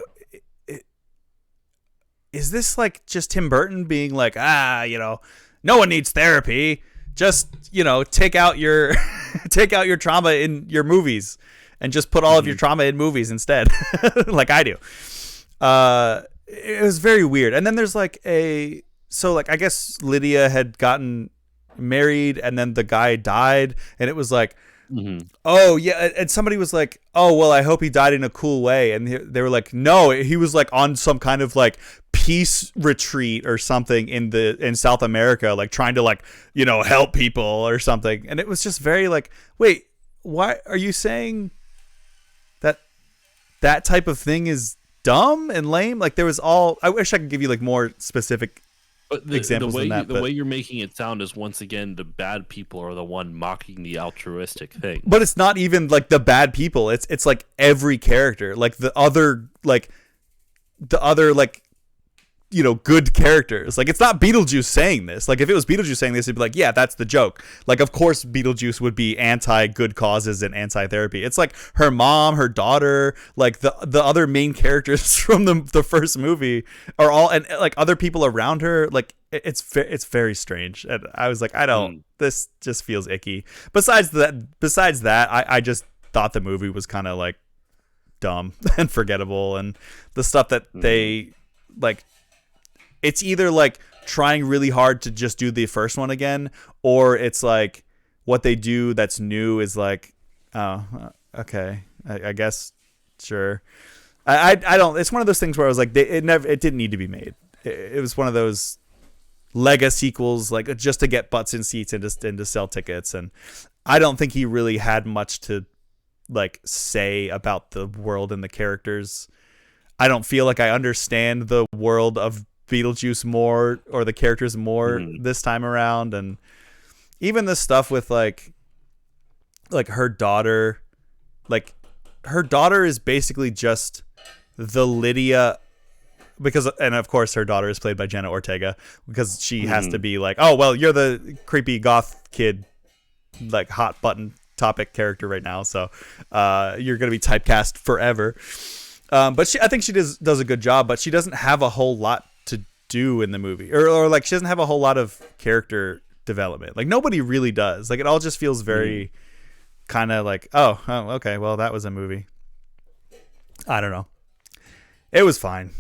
is this like just Tim Burton being like, no one needs therapy. Just, take out your take out your trauma in your movies and just put all of your trauma in movies instead, like I do. It was very weird. And then there's like I guess Lydia had gotten married and then the guy died, and it was like, oh yeah, and somebody was like, oh well, I hope he died in a cool way, and they were like, no, he was like on some kind of like peace retreat or something in South America, like trying to like help people or something. And it was just very like, wait, why are you saying that type of thing is dumb and lame? Like there was I wish I could give you like more specific examples than that. The way you're making it sound is, once again, the bad people are the one mocking the altruistic thing. But it's not even like the bad people. It's like every character, like the other good characters. Like it's not Beetlejuice saying this. Like if it was Beetlejuice saying this, it'd be like, yeah, that's the joke. Like of course Beetlejuice would be anti-good causes and anti-therapy. It's like her mom, her daughter, like the other main characters from the first movie are all, and like other people around her. Like it's very strange. And I was like, I don't. This just feels icky. Besides that, I just thought the movie was kind of like dumb and forgettable, and the stuff that they like. It's either like trying really hard to just do the first one again, or it's like what they do that's new is like, oh, okay, I guess, sure. I don't. It's one of those things where I was like, it didn't need to be made. It was one of those Lega sequels, like just to get butts in seats and to sell tickets. And I don't think he really had much to like say about the world and the characters. I don't feel like I understand the world of Beetlejuice more, or the characters more this time around. And even the stuff with like her daughter, like her daughter is basically just the Lydia, and of course her daughter is played by Jenna Ortega, because she has to be like, oh well, you're the creepy goth kid, like hot button topic character right now, so you're gonna be typecast forever. But I think she does a good job, but she doesn't have a whole lot to do in the movie, or like she doesn't have a whole lot of character development. Like nobody really does. Like it all just feels very kind of like, oh, okay, well that was a movie. I don't know. It was fine.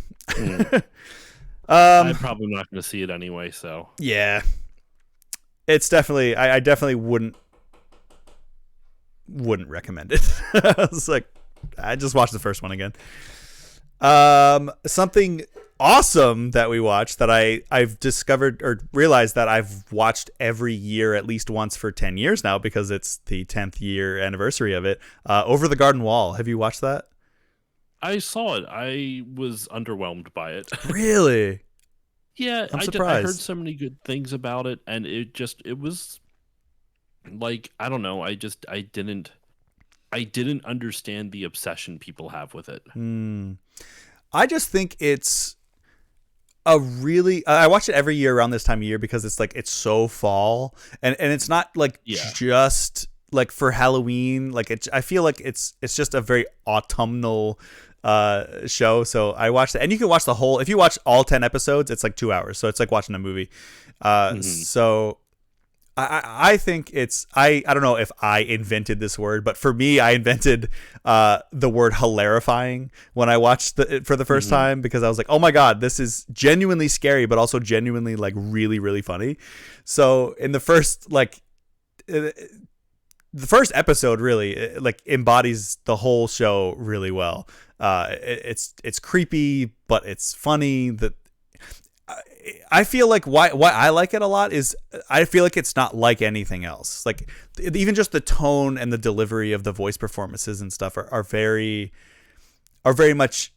I'm probably not going to see it anyway, so yeah, it's definitely. I definitely wouldn't recommend it. I was like, I just watched the first one again. Something awesome that we watched that I've discovered or realized that I've watched every year at least once for 10 years now, because it's the 10th year anniversary of it. Over the Garden Wall. Have you watched that? I saw it. I was underwhelmed by it. Really? Yeah, I'm I surprised. heard so many good things about it, and it was like, I don't know. I didn't understand the obsession people have with it. I just think it's a really. I watch it every year around this time of year because it's like it's so fall, and it's not like just like for Halloween. Like I feel like it's just a very autumnal show. So I watched it, and you can watch the whole. If you watch all 10 episodes, it's like 2 hours. So it's like watching a movie. So I think it's I don't know if I invented this word, but for me, I invented the word hilarifying when I watched it for the first time, because I was like, oh my god, this is genuinely scary, but also genuinely like really, really funny. So in the first episode really like embodies the whole show really well. It's creepy, but it's funny. That I feel like why I like it a lot is I feel like it's not like anything else. Like even just the tone and the delivery of the voice performances and stuff are very much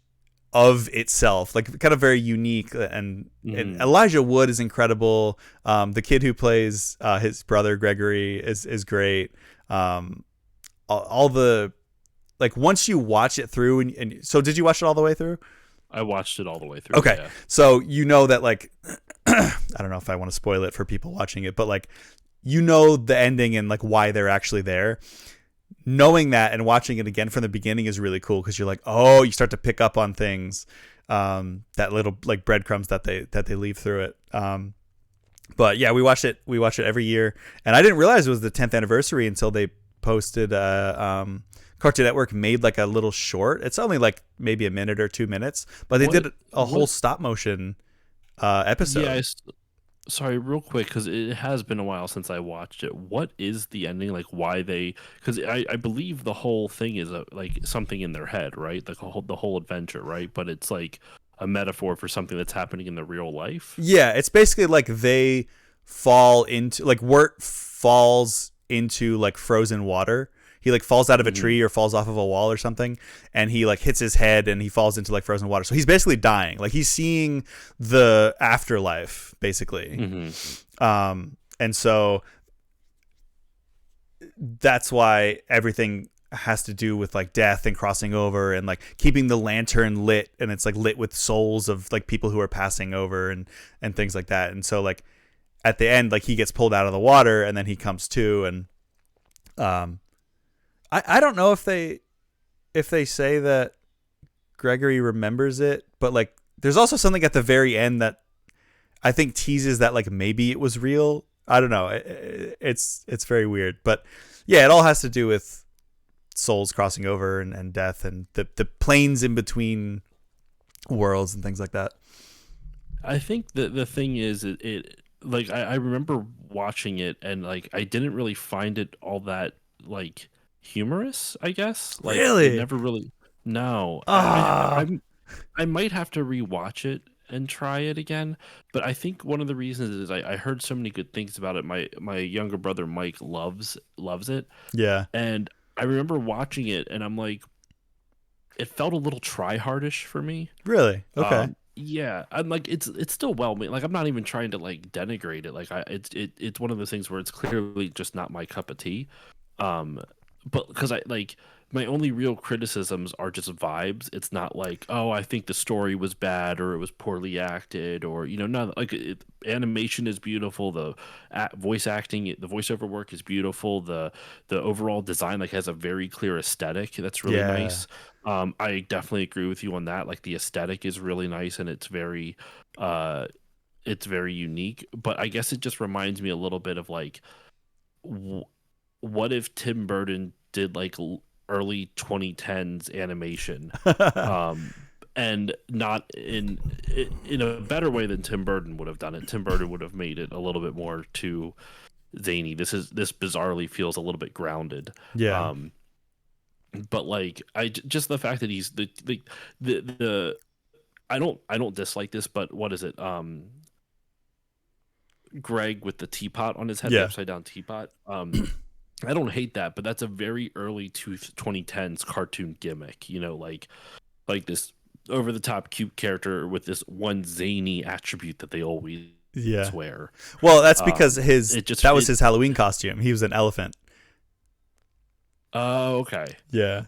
of itself, like kind of very unique. And Elijah Wood is incredible. The kid who plays his brother Gregory is great. All the like once you watch it through and so did you watch it all the way through? I watched it all the way through. Okay, Yeah. so you know that like I don't know if I want to spoil it for people watching it, but like you know the ending and like why they're actually there. Knowing that and watching it again from the beginning is really cool because you're like, oh, you start to pick up on things, that little like breadcrumbs that they leave through it. But yeah, we watch it every year, and I didn't realize it was the 10th anniversary until they posted. Cartoon Network made like a little short. It's only like maybe a minute or 2 minutes, but they did a whole stop motion episode. Yeah, sorry, real quick, because it has been a while since I watched it. What is the ending? Like, why they? Because I believe the whole thing is like something in their head, right? Like the whole adventure, right? But it's like a metaphor for something that's happening in the real life. Yeah, it's basically like they fall into like Wirt falls into like frozen water. He like falls out of a tree or falls off of a wall or something, and he like hits his head and he falls into like frozen water. So he's basically dying. Like he's seeing the afterlife basically. And so that's why everything has to do with like death and crossing over and like keeping the lantern lit, and it's like lit with souls of like people who are passing over and things like that. And so like at the end, like he gets pulled out of the water and then he comes to, and I don't know if they say that Gregory remembers it, but like there's also something at the very end that I think teases that like maybe it was real. I don't know. It's very weird, but yeah, it all has to do with souls crossing over and death and the planes in between worlds and things like that. I think the thing is it like I remember watching it and like I didn't really find it all that like humorous, I guess. Like it Really? never really. No, Ah. I might have to rewatch it and try it again. But I think one of the reasons is I heard so many good things about it. My younger brother Mike loves it, Yeah. and I remember watching it and I'm like, it felt a little try hardish for me. Really? Okay. Yeah, I'm like it's still well made. Like I'm not even trying to like denigrate it. Like it's one of those things where it's clearly just not my cup of tea. Um, but because I like my only real criticisms are just vibes. It's not like, oh, I think the story was bad or it was poorly acted or none like animation is beautiful. The voice acting, the voiceover work is beautiful. The overall design like has a very clear aesthetic that's really Yeah. nice. I definitely agree with you on that. Like the aesthetic is really nice and uh, it's very unique. But I guess it just reminds me a little bit of like what if Tim Burton did like early 2010s animation, um, and not in a better way than Tim Burton would have done it. Tim Burton would have made it a little bit more too zany. This bizarrely feels a little bit grounded. Yeah. But like just the fact that he's the I don't dislike this, but what is it? Greg with the teapot on his head, the upside down teapot. I don't hate that, but that's a very early 2010s cartoon gimmick. Like this over the top cute character with this one zany attribute that they always wear. Well, that's because that was his Halloween costume. He was an elephant. Oh, okay. Yeah.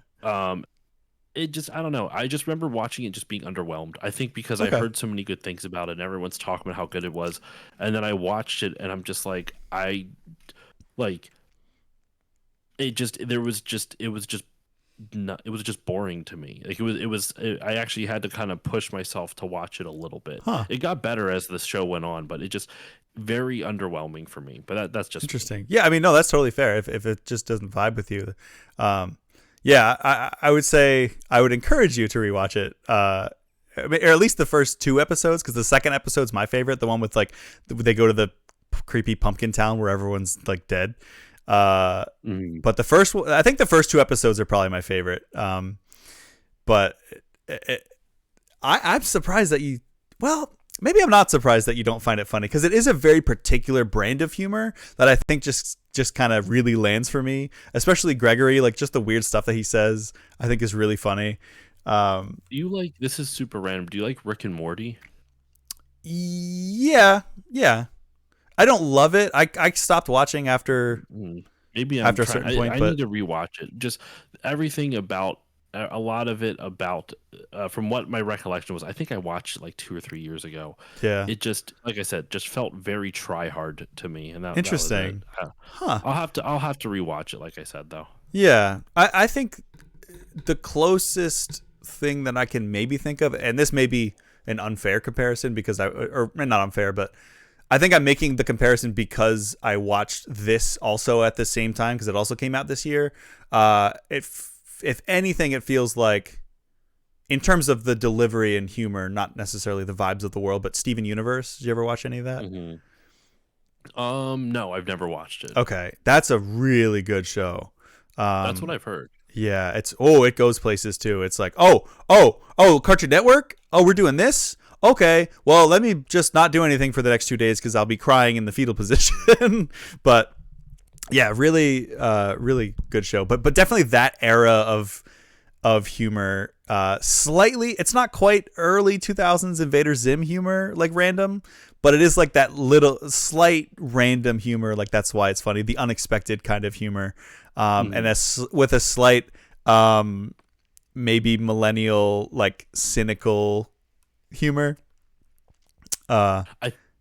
It just I don't know. I just remember watching it just being underwhelmed. I think because I heard so many good things about it and everyone's talking about how good it was. And then I watched it and I'm just like it was just boring to me. Like I actually had to kind of push myself to watch it a little bit. It got better as the show went on, but it just very underwhelming for me. But that's just interesting. Me. Yeah, I mean, no, that's totally fair. If it just doesn't vibe with you, yeah, I would say I would encourage you to rewatch it. Or at least the first 2 episodes, because the second episode's my favorite. The one with like they go to the creepy pumpkin town where everyone's like dead. But I think the first 2 episodes are probably my favorite. But I'm surprised that you. Well, maybe I'm not surprised that you don't find it funny, because it is a very particular brand of humor that I think just kind of really lands for me. Especially Gregory, like just the weird stuff that he says, I think is really funny. Do you like? This is super random. Do you like Rick and Morty? Yeah. I don't love it. I stopped watching after maybe after a certain point. I need to rewatch it. Just everything about a lot of it about from what my recollection was. I think I watched it like 2 or 3 years ago. Yeah. It just, like I said, just felt very try hard to me, and that was it. Interesting. Huh. I'll have to rewatch it. Like I said, though. Yeah. I think the closest thing that I can maybe think of, and this may be an unfair comparison because or not unfair, but I think I'm making the comparison because I watched this also at the same time because it also came out this year. If anything, it feels like, in terms of the delivery and humor, not necessarily the vibes of the world, but Steven Universe. Did you ever watch any of that? No, I've never watched it. Okay, that's a really good show. That's what I've heard. Yeah, it goes places too. It's like, Cartoon Network. Oh, we're doing this. Okay, well, let me just not do anything for the next 2 days because I'll be crying in the fetal position. But yeah, really, really good show. But definitely that era of humor. Slightly, it's not quite early 2000s Invader Zim humor, like random, but it is like that little slight random humor. Like that's why it's funny. The unexpected kind of humor, and with a slight, maybe millennial, like cynical humor. I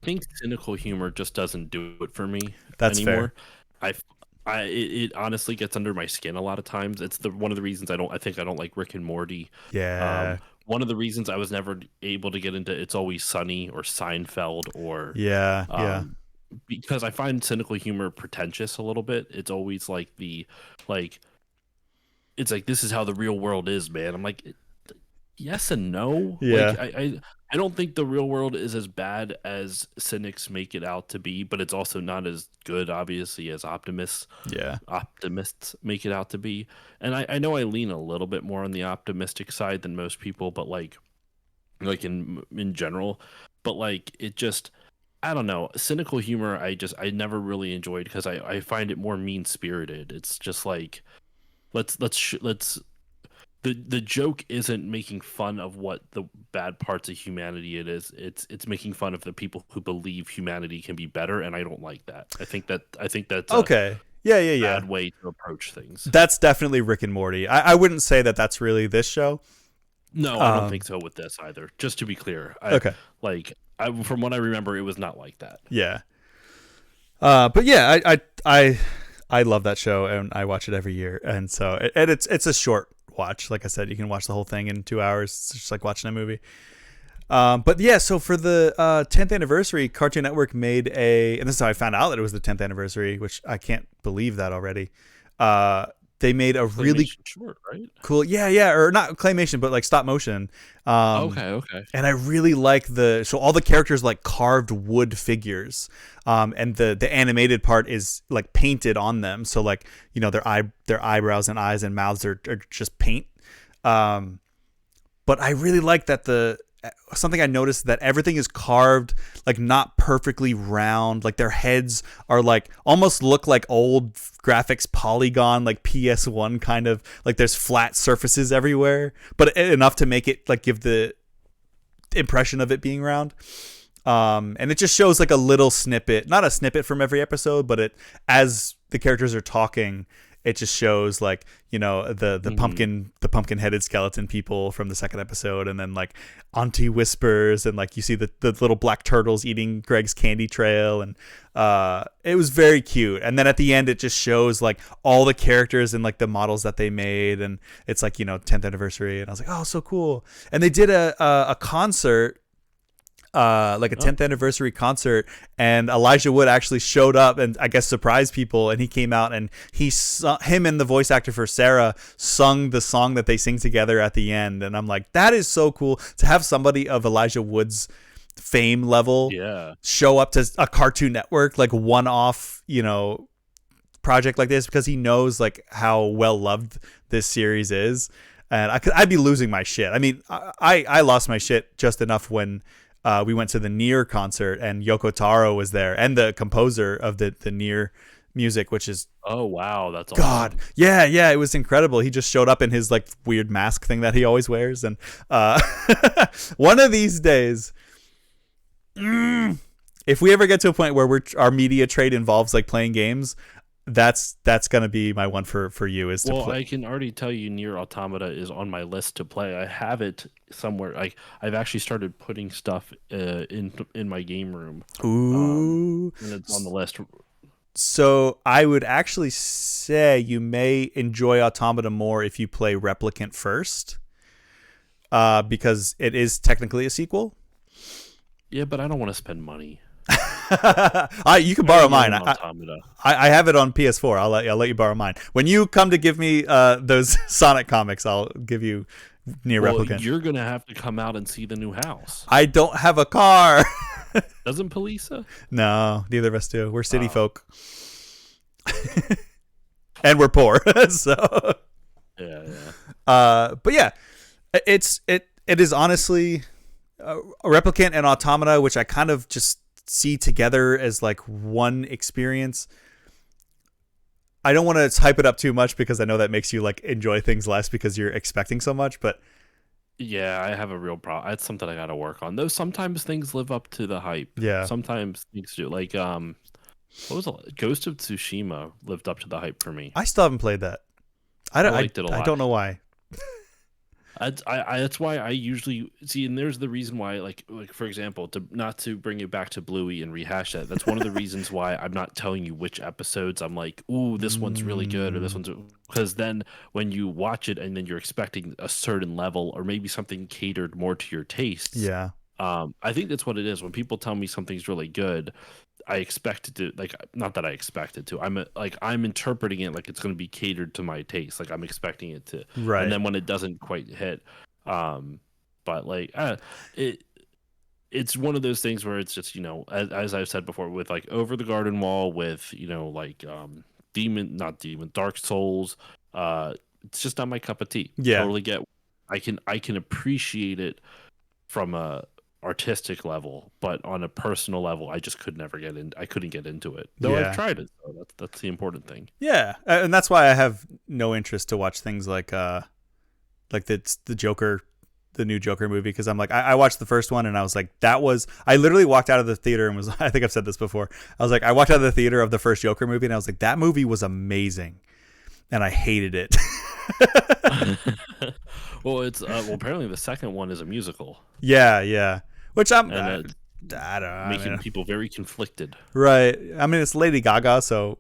think cynical humor just doesn't do it for me That's anymore. fair. It honestly gets under my skin a lot of times. It's one of the reasons I think I don't like Rick and Morty. Yeah. One of the reasons I was never able to get into It's Always Sunny or Seinfeld or Yeah. because I find cynical humor pretentious a little bit. It's always like like it's like, this is how the real world is, man. I'm like, yes and no. Yeah. Like I don't think the real world is as bad as cynics make it out to be, but it's also not as good, obviously, as optimists make it out to be. And I know I lean a little bit more on the optimistic side than most people, but like in general, but like it just, I don't know, cynical humor I never really enjoyed because I find it more mean spirited. It's just like, let's the joke isn't making fun of what the bad parts of humanity it is. It's making fun of the people who believe humanity can be better, and I don't like that. I think that's Okay. Yeah. bad way to approach things. That's definitely Rick and Morty. I wouldn't say that that's really this show. No, I don't think so with this either. Just to be clear. Okay. From what I remember, it was not like that. Yeah. But yeah, I love that show and I watch it every year, and so it's a short watch. Like I said, you can watch the whole thing in 2 hours. It's just like watching a movie. But yeah, so for the 10th anniversary, Cartoon Network made and this is how I found out that it was the 10th anniversary, which I can't believe that already. They made a really short, right? Cool, yeah, or not claymation, but like stop motion. Okay. And I really like so all the characters like carved wood figures, and the animated part is like painted on them. So like, you know, their eyebrows and eyes and mouths are just paint. But I really like that something I noticed that everything is carved like not perfectly round. Like their heads are like almost look like old graphics polygon, like PS1 kind of, like there's flat surfaces everywhere, but enough to make it like give the impression of it being round. And it just shows like a little snippet, not a snippet from every episode, but as the characters are talking, it just shows like, you know, the pumpkin headed skeleton people from the second episode, and then like Auntie whispers, and like you see the little black turtles eating Greg's candy trail, and it was very cute. And then at the end it just shows like all the characters and like the models that they made, and it's like, you know, 10th anniversary, and I was like, oh, so cool. And they did a concert, like a 10th anniversary concert, and Elijah Wood actually showed up and I guess surprised people, and he came out and him and the voice actor for Sarah sung the song that they sing together at the end. And I'm like, that is so cool to have somebody of Elijah Wood's fame level show up to a Cartoon Network like one-off, you know, project like this, because he knows like how well loved this series is. And I'd be losing my shit. I mean, I lost my shit just enough when we went to the Nier concert and Yoko Taro was there, and the composer of the Nier music, which is, oh wow, that's awesome. God, yeah, it was incredible. He just showed up in his like weird mask thing that he always wears, and one of these days, if we ever get to a point where our media trade involves like playing games, that's gonna be my one for you is to Well, play. I can already tell you Nier Automata is on my list to play. I have it somewhere. I've actually started putting stuff in my game room. Ooh. And it's on the list. So I would actually say you may enjoy Automata more if you play Replicant first, because it is technically a sequel. Yeah, but I don't want to spend money. You can borrow mine. Automata. I have it on PS4. I'll let you borrow mine. When you come to give me those Sonic comics, I'll give you Nier Replicant. You're gonna have to come out and see the new house. I don't have a car. Doesn't Polisa? No, neither of us do. We're city folk. And we're poor. So yeah. But yeah, it is honestly a Replicant and Automata, which I kind of just see together as like one experience. I don't want to hype it up too much because I know that makes you like enjoy things less because you're expecting so much, but yeah, I have a real problem. That's something I got to work on. Though sometimes things live up to the hype. Yeah. Sometimes things do. Like what was it? Ghost of Tsushima lived up to the hype for me. I still haven't played that. I liked it a lot. I don't know why. That's why I usually see, and there's the reason why, like for example, to not to bring it back to Bluey and rehash that. That's one of the reasons why I'm not telling you which episodes I'm like, ooh, this one's really good, or this one's, because then when you watch it and then you're expecting a certain level or maybe something catered more to your tastes. Yeah. I think that's what it is. When people tell me something's really good, I expect it to, like, not that I expect it to. I'm interpreting it like it's going to be catered to my taste. Like I'm expecting it to, right? And then when it doesn't quite hit, but like it's one of those things where it's just, you know, as I've said before, with like Over the Garden Wall, with, you know, like Dark Souls. It's just not my cup of tea. Yeah, totally get. I can appreciate it from a artistic level, but on a personal level, I just could never get in. I couldn't get into it, though. Yeah. I've tried it. So that's the important thing. Yeah, and that's why I have no interest to watch things like the Joker, the new Joker movie, because I'm like, I watched the first one and I was like, I literally walked out of the theater and was, I think I've said this before. I was like, I walked out of the theater of the first Joker movie and I was like, that movie was amazing, and I hated it. Well, it's apparently the second one is a musical. Yeah. Which I don't know, making people very conflicted. Right. I mean, it's Lady Gaga, so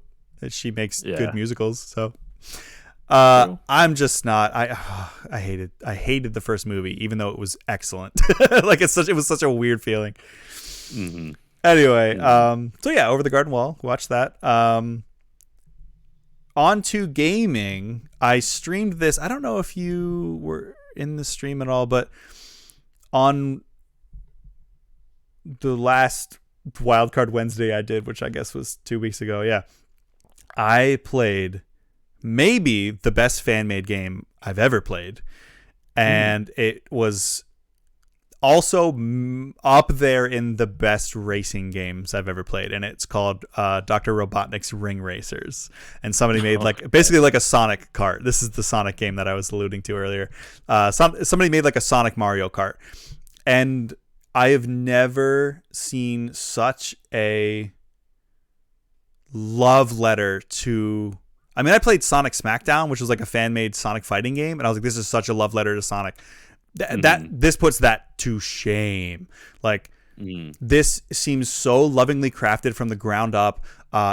she makes good musicals. So, I'm just not. I hated the first movie, even though it was excellent. Like it was such a weird feeling. Mm-hmm. Anyway, so yeah, Over the Garden Wall. Watch that. On to gaming. I streamed this. I don't know if you were in the stream at all, but on the last Wildcard Wednesday I did, which I guess was 2 weeks ago, yeah, I played maybe the best fan-made game I've ever played, and it was also up there in the best racing games I've ever played, and it's called Dr. Robotnik's Ring Racers. And somebody made basically like a Sonic kart. This is the Sonic game that I was alluding to earlier. Somebody made like a Sonic Mario Kart, and I have never seen such a love letter to. I mean, I played Sonic Smackdown, which was like a fan-made Sonic fighting game, and I was like, this is such a love letter to Sonic. This puts that to shame. Like, this seems so lovingly crafted from the ground up.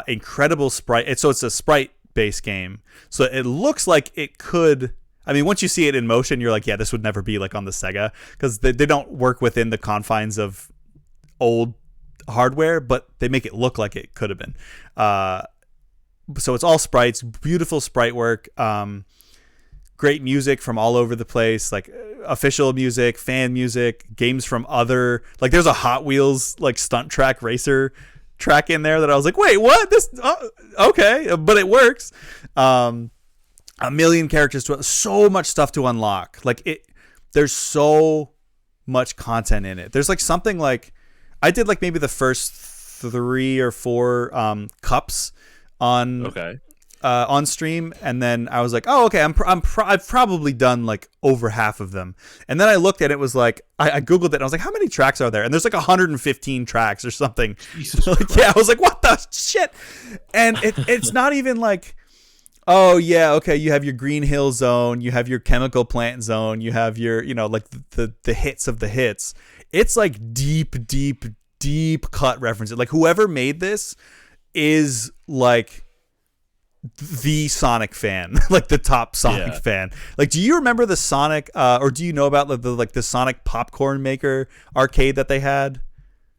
Incredible sprite. It's a sprite-based game, so it looks like it could. I mean, once you see it in motion, you're like, yeah, this would never be like on the Sega, because they don't work within the confines of old hardware, but they make it look like it could have been. So it's all sprites, beautiful sprite work, great music from all over the place, like official music, fan music, games from other, like there's a Hot Wheels like stunt track racer track in there that I was like, wait, what? This okay, but it works. A million characters, so much stuff to unlock. Like there's so much content in it. There's like something like I did like maybe the first 3 or 4 cups on on stream, and then I was like, oh, okay, I've probably done like over half of them. And then I looked at it, was like, I googled it, and I was like, how many tracks are there? And there's like 115 tracks or something. Like, yeah, I was like, what the shit? And it's not even like, oh yeah, okay, you have your Green Hill zone, you have your chemical plant zone, you have your, like the hits of the hits. It's like deep cut references. Like whoever made this is like the Sonic fan, like the top Sonic fan. Like, do you remember the Sonic, or do you know about the Sonic popcorn maker arcade that they had?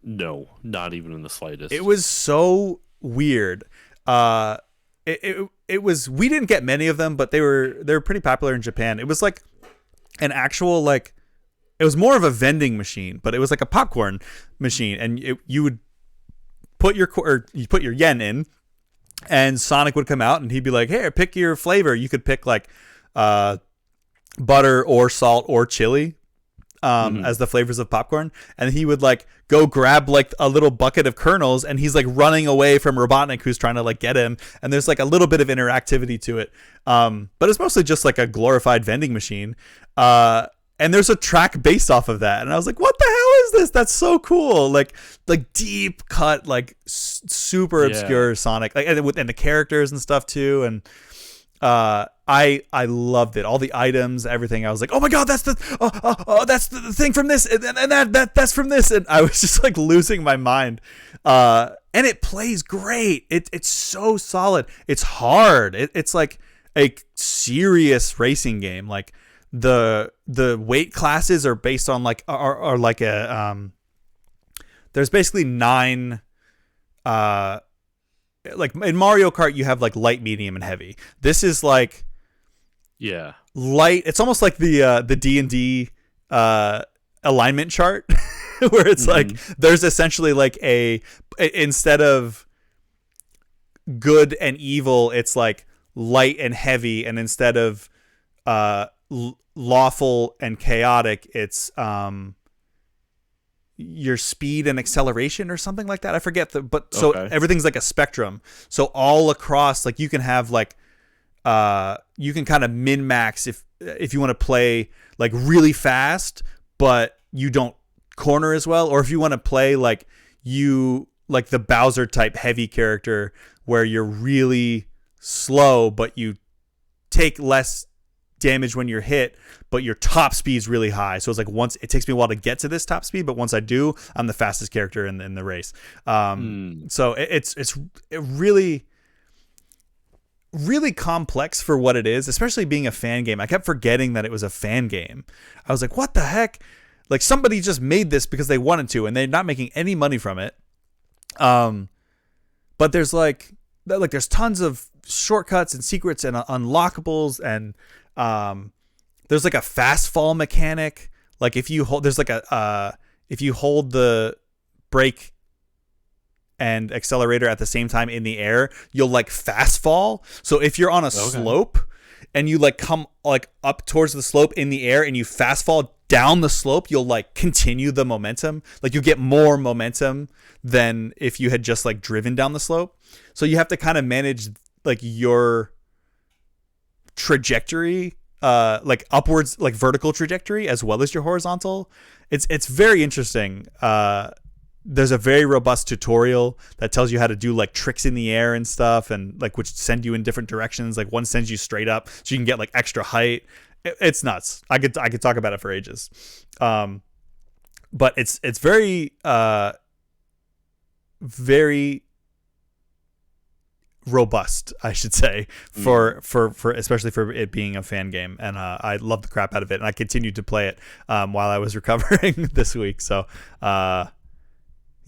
No, not even in the slightest. It was so weird. It was, we didn't get many of them, but they were pretty popular in Japan. It was like an actual, like, it was more of a vending machine, but it was like a popcorn machine, and you would put your yen in, and Sonic would come out, and he'd be like, "Hey, pick your flavor." You could pick like butter or salt or chili as the flavors of popcorn, and he would like go grab like a little bucket of kernels, and he's like running away from Robotnik, who's trying to like get him. And there's like a little bit of interactivity to it, but it's mostly just like a glorified vending machine. And there's a track based off of that, and I was like, "What the hell is this? That's so cool!" Like deep cut, like super obscure Sonic, like and the characters and stuff too. And I loved it. All the items, everything. I was like, "Oh my god, that's that's the thing from this, and that's from this." And I was just like losing my mind. And it plays great. It's so solid. It's hard. It's like a serious racing game. Like the weight classes are based on like are like a there's basically 9 like in Mario Kart you have like light, medium, and heavy. This is like light. It's almost like the D&D alignment chart where it's like there's essentially like instead of good and evil, it's like light and heavy, and instead of lawful and chaotic, it's your speed and acceleration or something like that. I forget so everything's like a spectrum. So all across, like you can have like you can kind of min max if you want to play like really fast but you don't corner as well, or if you want to play like the Bowser type heavy character where you're really slow but you take less damage when you're hit, but your top speed's really high. So it's like once it takes me a while to get to this top speed, but once I do, I'm the fastest character in the race. So it's really complex for what it is, especially being a fan game. I kept forgetting that it was a fan game. I was like, what the heck? Like somebody just made this because they wanted to, and they're not making any money from it. But there's there's tons of shortcuts and secrets and unlockables, and there's like a fast fall mechanic. Like if you hold, there's like if you hold the brake and accelerator at the same time in the air, you'll like fast fall. So if you're on a slope and you like come like up towards the slope in the air and you fast fall down the slope, you'll like continue the momentum. Like you get more momentum than if you had just like driven down the slope. So you have to kind of manage like your trajectory, like upwards, like vertical trajectory as well as your horizontal. It's very interesting. There's a very robust tutorial that tells you how to do like tricks in the air and stuff, and like which send you in different directions. Like one sends you straight up so you can get like extra height. It's nuts. I could talk about it for ages. But it's very very robust, I should say, for especially for it being a fan game. And I love the crap out of it, and I continued to play it while I was recovering this week. So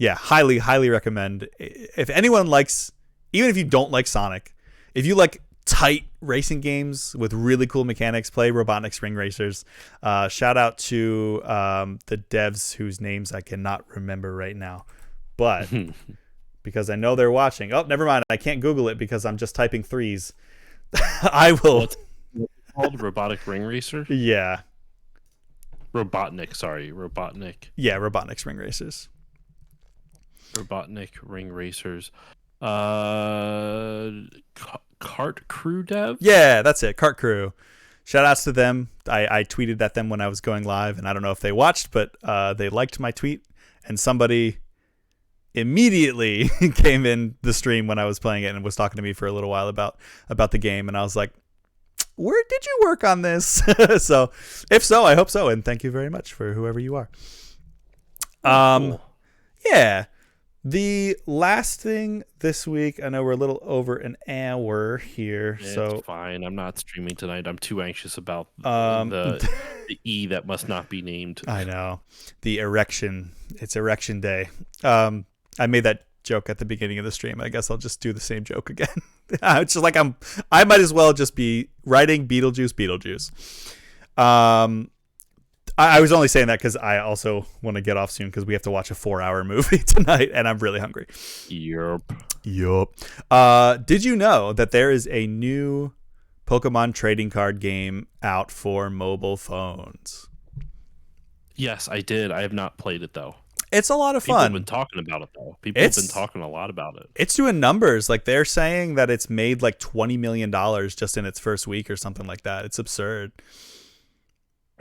yeah, highly recommend. If anyone likes, even if you don't like Sonic, if you like tight racing games with really cool mechanics, play Robotnik Ring Racers. Shout out to the devs whose names I cannot remember right now, but because I know they're watching. Oh, never mind. I can't Google it because I'm just typing 3s. I will. What's it called? Robotic Ring Racer? Yeah. Robotnik. Yeah, Robotnik Ring Racers. Robotnik Ring Racers. Uh, Cart Crew Dev. Yeah, that's it. Cart Crew. Shout outs to them. I tweeted at them when I was going live, and I don't know if they watched, but they liked my tweet, and somebody immediately came in the stream when I was playing it and was talking to me for a little while about the game, and I was like, where did you work on this? So if so, I hope so, and thank you very much for whoever you are. Cool. Yeah. The last thing this week, I know we're a little over an hour here, so It's fine. I'm not streaming tonight. I'm too anxious about the E that must not be named. I know. The erection. It's erection day. I made that joke at the beginning of the stream. I guess I'll just do the same joke again. It's just like I might as well just be writing Beetlejuice. I was only saying that because I also want to get off soon because we have to watch a 4-hour movie tonight, and I'm really hungry. Yup. Did you know that there is a new Pokemon trading card game out for mobile phones? Yes, I did. I have not played it though. It's a lot of People fun. have been talking about it though. People have been talking a lot about it. It's doing numbers. Like they're saying that it's made like $20 million just in its first week or something like that. It's absurd.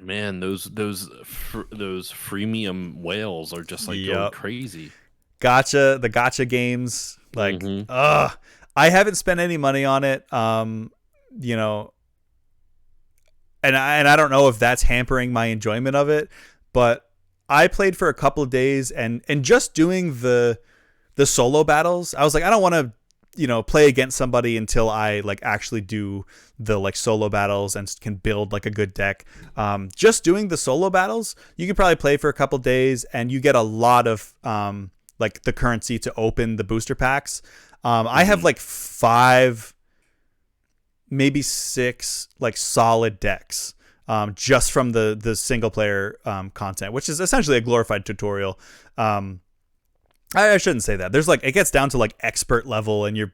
Man, those freemium whales are just like going crazy. The gotcha games, like I haven't spent any money on it. You know, and I don't know if that's hampering my enjoyment of it, but I played for a couple of days and just doing the solo battles, I was like, I don't want to, play against somebody until I like actually do the like solo battles and can build like a good deck. Just doing the solo battles, you could probably play for a couple of days and you get a lot of like the currency to open the booster packs. I have like 5, maybe 6 like solid decks. Just from the single player content, which is essentially a glorified tutorial. I shouldn't say that. There's like it gets down to like expert level, and it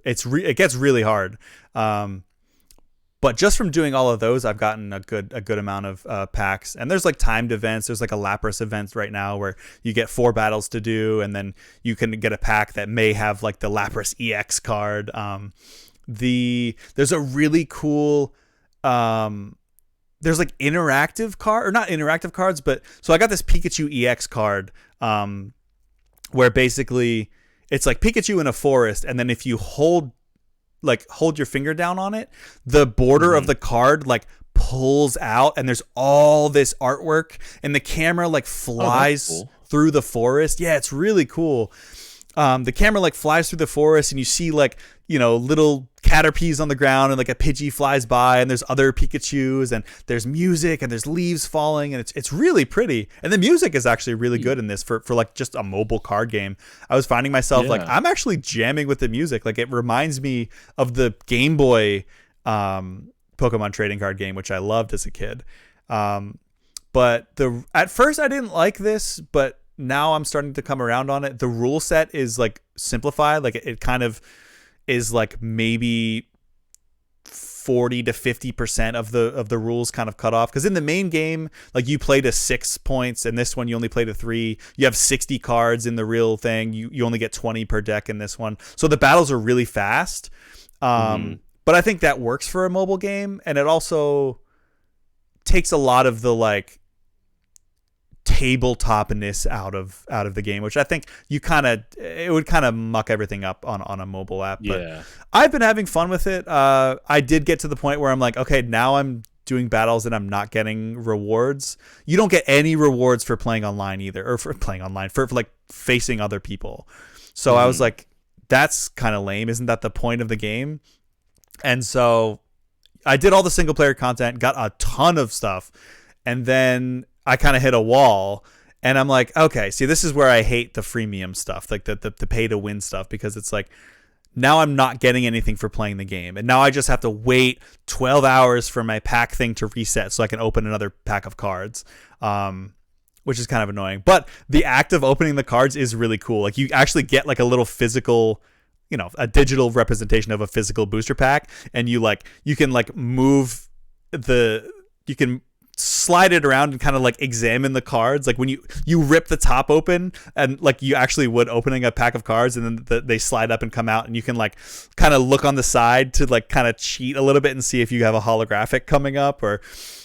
gets really hard. But just from doing all of those, I've gotten a good amount of packs. And there's like timed events. There's like a Lapras event right now where you get 4 battles to do, and then you can get a pack that may have like the Lapras EX card. There's a really cool. There's like interactive card or not interactive cards, but so I got this Pikachu EX card, where basically it's like Pikachu in a forest, and then if you hold your finger down on it, the border of the card like pulls out, and there's all this artwork, and the camera like flies through the forest. Yeah, it's really cool. The camera like flies through the forest, and you see like little Caterpies on the ground, and like a Pidgey flies by, and there's other Pikachus, and there's music, and there's leaves falling, and it's really pretty. And the music is actually really good in this for like just a mobile card game. I was finding myself like I'm actually jamming with the music. Like it reminds me of the Game Boy Pokemon trading card game, which I loved as a kid. But at first I didn't like this, but now I'm starting to come around on it. The rule set is like simplified. Like it kind of is like maybe 40 to 50% of the rules kind of cut off, because in the main game like you play to 6 points, and this one you only play to 3. You have 60 cards in the real thing. You only get 20 per deck in this one, so the battles are really fast. But I think that works for a mobile game, and it also takes a lot of the like tabletopness out of the game, which I think it would kind of muck everything up on a mobile app. But I've been having fun with it. I did get to the point where I'm like, okay, now I'm doing battles and I'm not getting rewards. You don't get any rewards for playing online either, or for playing online for like facing other people. So I was like, that's kind of lame. Isn't that the point of the game? And so I did all the single player content, got a ton of stuff, and then I kind of hit a wall, and I'm like, okay, see, this is where I hate the freemium stuff, like the pay to win stuff, because it's like now I'm not getting anything for playing the game, and now I just have to wait 12 hours for my pack thing to reset so I can open another pack of cards, which is kind of annoying. But the act of opening the cards is really cool. Like you actually get like a little physical, a digital representation of a physical booster pack, and you can move you can slide it around and kind of like examine the cards, like when you rip the top open and like you actually would opening a pack of cards, and then they slide up and come out, and you can like kind of look on the side to like kind of cheat a little bit and see if you have a holographic coming up, or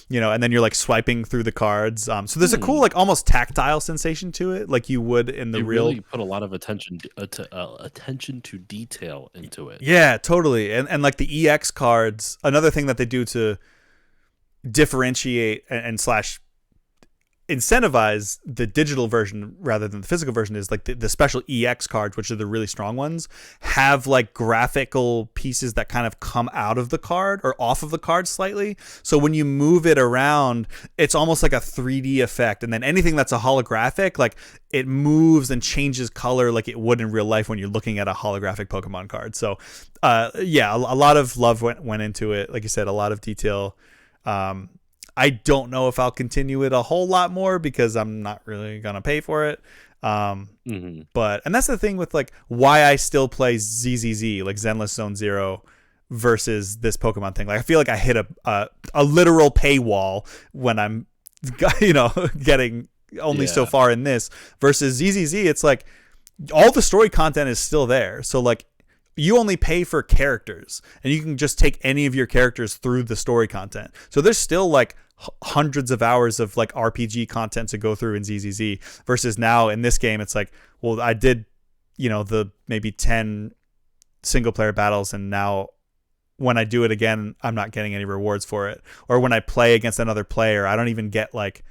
and then you're like swiping through the cards. So there's a cool like almost tactile sensation to it, like you would in the real. Really put a lot of attention to detail into it. Yeah, totally. And like the EX cards, another thing that they do to differentiate and slash incentivize the digital version rather than the physical version is like the special EX cards, which are the really strong ones, have like graphical pieces that kind of come out of the card or off of the card slightly. So when you move it around, it's almost like a 3D effect. And then anything that's a holographic, like it moves and changes color like it would in real life when you're looking at a holographic Pokemon card. So yeah, a lot of love went into it. Like you said, a lot of detail. I don't know if I'll continue it a whole lot more because I'm not really gonna pay for it. But and that's the thing with like why I still play ZZZ, like Zenless Zone Zero, versus this Pokemon thing. Like I feel like I hit a literal paywall when I'm getting only so far in this, versus ZZZ. It's like all the story content is still there. So like you only pay for characters, and you can just take any of your characters through the story content. So there's still like hundreds of hours of like RPG content to go through in ZZZ, versus now in this game, it's like, well, I did, the maybe 10 single player battles, and now when I do it again, I'm not getting any rewards for it. Or when I play against another player, I don't even get like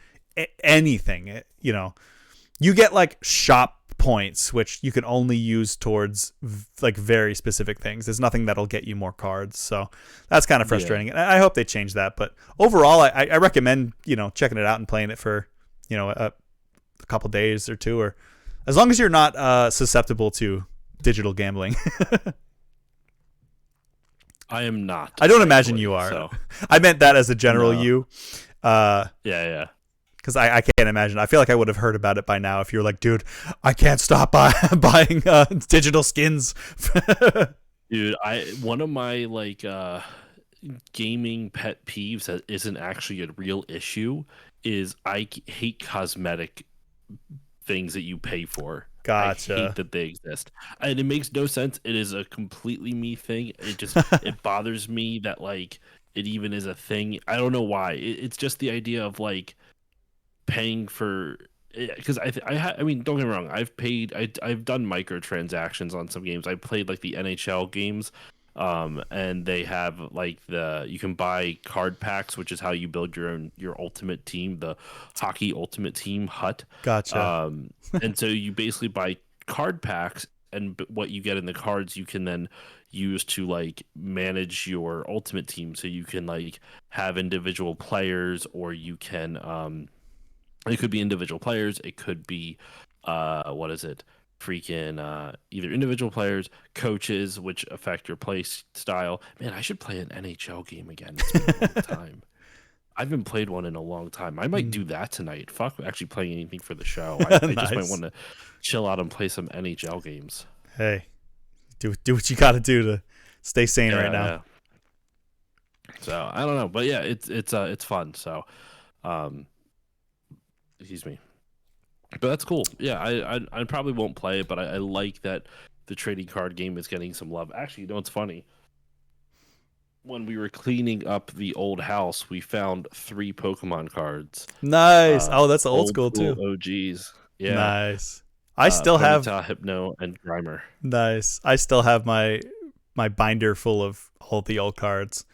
anything, you get like shop points, which you can only use towards like very specific things. There's nothing that'll get you more cards, so that's kind of frustrating. And I hope they change that. But overall, I recommend checking it out and playing it for a couple days or two, or as long as you're not susceptible to digital gambling. I am not. I don't imagine you are. So. I meant that as a general you. Yeah. Because I can't imagine. I feel like I would have heard about it by now if you were like, dude, I can't stop buying digital skins. Dude, one of my like gaming pet peeves that isn't actually a real issue is I hate cosmetic things that you pay for. Gotcha. I hate that they exist. And it makes no sense. It is a completely me thing. It just it bothers me that like it even is a thing. I don't know why. It's just the idea of like paying for, because I mean, don't get me wrong, I've done microtransactions on some games. I played like the NHL games, and they have like you can buy card packs, which is how you build your ultimate team, the hockey ultimate team hut. Gotcha. And so you basically buy card packs, and what you get in the cards you can then use to like manage your ultimate team. So you can like have individual players, or you can it could be individual players. It could be, freaking either individual players, coaches, which affect your play style. Man, I should play an NHL game again. It's been a long time. I haven't played one in a long time. I might do that tonight. Fuck actually playing anything for the show. I just might want to chill out and play some NHL games. Hey, do what you got to do to stay sane right now. Yeah. So I don't know, but yeah, it's fun. So, excuse me, but that's cool. Yeah, I probably won't play it, but I like that the trading card game is getting some love. Actually, it's funny. When we were cleaning up the old house, we found 3 Pokemon cards. Nice. That's old school too. OGs. Yeah. Nice. I still have Hypno and Grimer. Nice. I still have my binder full of all the old cards.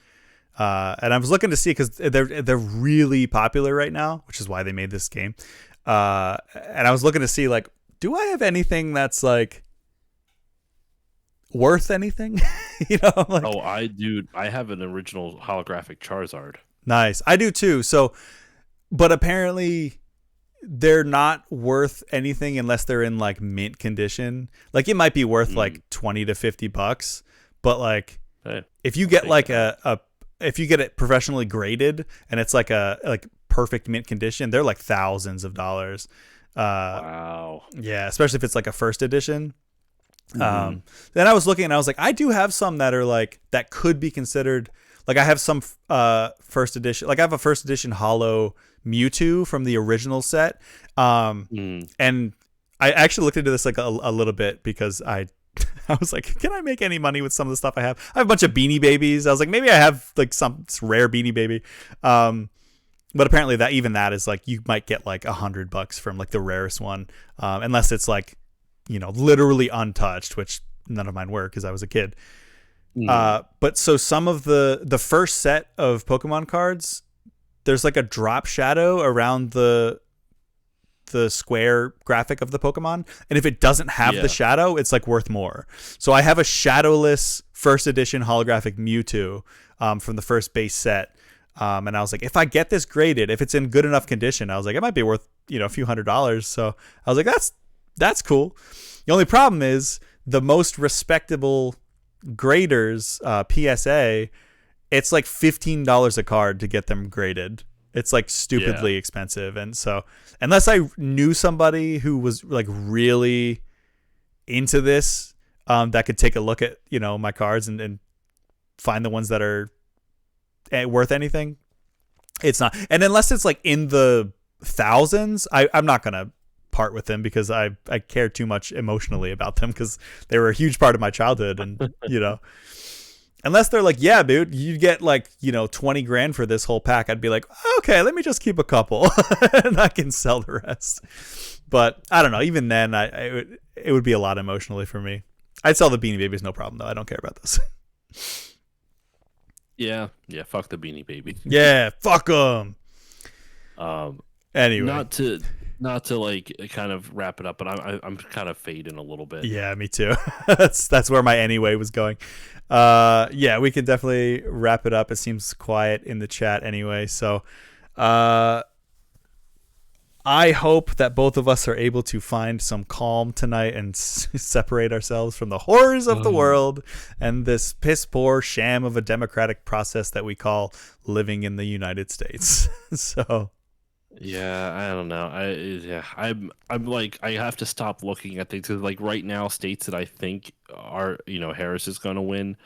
And I was looking to see, because they're really popular right now, which is why they made this game. And I was looking to see, like, do I have anything that's like worth anything? Like, I have an original holographic Charizard. Nice. I do too. So, but apparently they're not worth anything unless they're in like mint condition. Like it might be worth like $20 to $50, but like if you get like if you get it professionally graded and it's like like perfect mint condition, they're like thousands of dollars. Wow. Yeah, especially if it's like a first edition. Then I was looking and I was like, I do have some that are like, that could be considered Like I have some first edition. Like I have a first edition Holo Mewtwo from the original set, and I actually looked into this like a little bit because I was like, can I make any money with some of the stuff I have? I have a bunch of Beanie Babies. I was like, maybe I have like some rare Beanie Baby. But apparently that is like, you might get like $100 from like the rarest one. Unless it's like, literally untouched, which none of mine were because I was a kid. But so some of the first set of Pokemon cards, there's like a drop shadow around the square graphic of the Pokemon, and if it doesn't have the shadow, it's like worth more. So I have a shadowless first edition holographic Mewtwo from the first base set, and I was like, if I get this graded, if it's in good enough condition, I was like, it might be worth a few $100s. So I was like, that's cool. The only problem is the most respectable graders, PSA, it's like $15 a card to get them graded. It's like stupidly expensive. And so unless I knew somebody who was like really into this, that could take a look at, my cards and find the ones that are worth anything, it's not. And unless it's like in the thousands, I'm not going to part with them because I care too much emotionally about them because they were a huge part of my childhood. And, unless they're like, yeah, dude, you get like, 20 grand for this whole pack, I'd be like, okay, let me just keep a couple and I can sell the rest. But I don't know. Even then, it would be a lot emotionally for me. I'd sell the Beanie Babies, no problem, though. I don't care about this. Yeah. Fuck the Beanie Baby. Yeah, fuck them. Anyway, not to like kind of wrap it up, but I'm kind of fading a little bit. Yeah, me too. That's where my anyway was going. Yeah, we can definitely wrap it up. It seems quiet in the chat anyway. So, I hope that both of us are able to find some calm tonight and separate ourselves from the horrors of the world and this piss poor sham of a democratic process that we call living in the United States. So. Yeah, I don't know. I'm like, I have to stop looking at things. 'Cause like right now, states that I think are, Harris is going to win,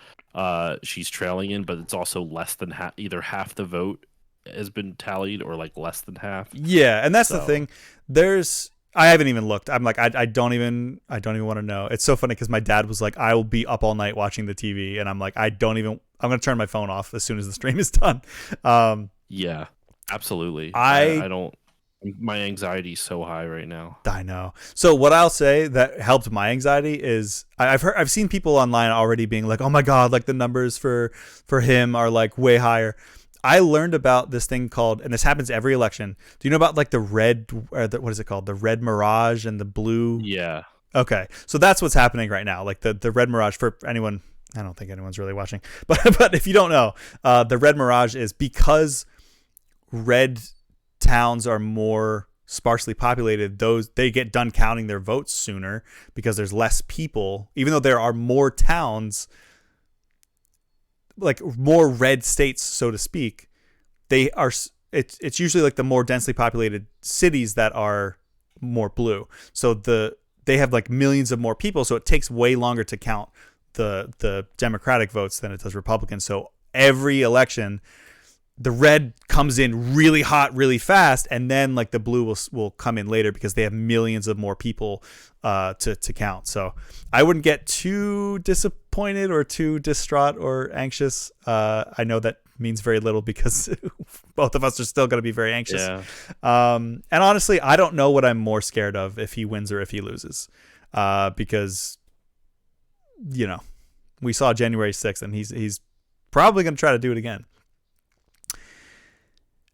she's trailing in, but it's also less than either half the vote has been tallied or like less than half. Yeah, and that's the thing. I haven't even looked. I'm like, I don't even want to know. It's so funny because my dad was like, I will be up all night watching the TV, and I'm like, I'm going to turn my phone off as soon as the stream is done. Yeah. Absolutely. I don't. My anxiety's so high right now. I know. So what I'll say that helped my anxiety is I've seen people online already being like, oh my god, like the numbers for him are like way higher. I learned about this thing called, and this happens every election. Do you know about like the red, what is it called? The red mirage and the blue. Yeah. Okay, so that's what's happening right now. Like the red mirage, for anyone, I don't think anyone's really watching, but if you don't know, the red mirage is because red towns are more sparsely populated, they get done counting their votes sooner because there's less people, even though there are more towns, like more red states, so to speak. It's usually like the more densely populated cities that are more blue, so they have like millions of more people, so it takes way longer to count the Democratic votes than it does Republican. So every election, the red comes in really hot, really fast, and then like the blue will come in later because they have millions of more people to count. So I wouldn't get too disappointed or too distraught or anxious. I know that means very little because both of us are still going to be very anxious. Yeah. And honestly, I don't know what I'm more scared of, if he wins or if he loses, because we saw January 6th, and he's probably going to try to do it again.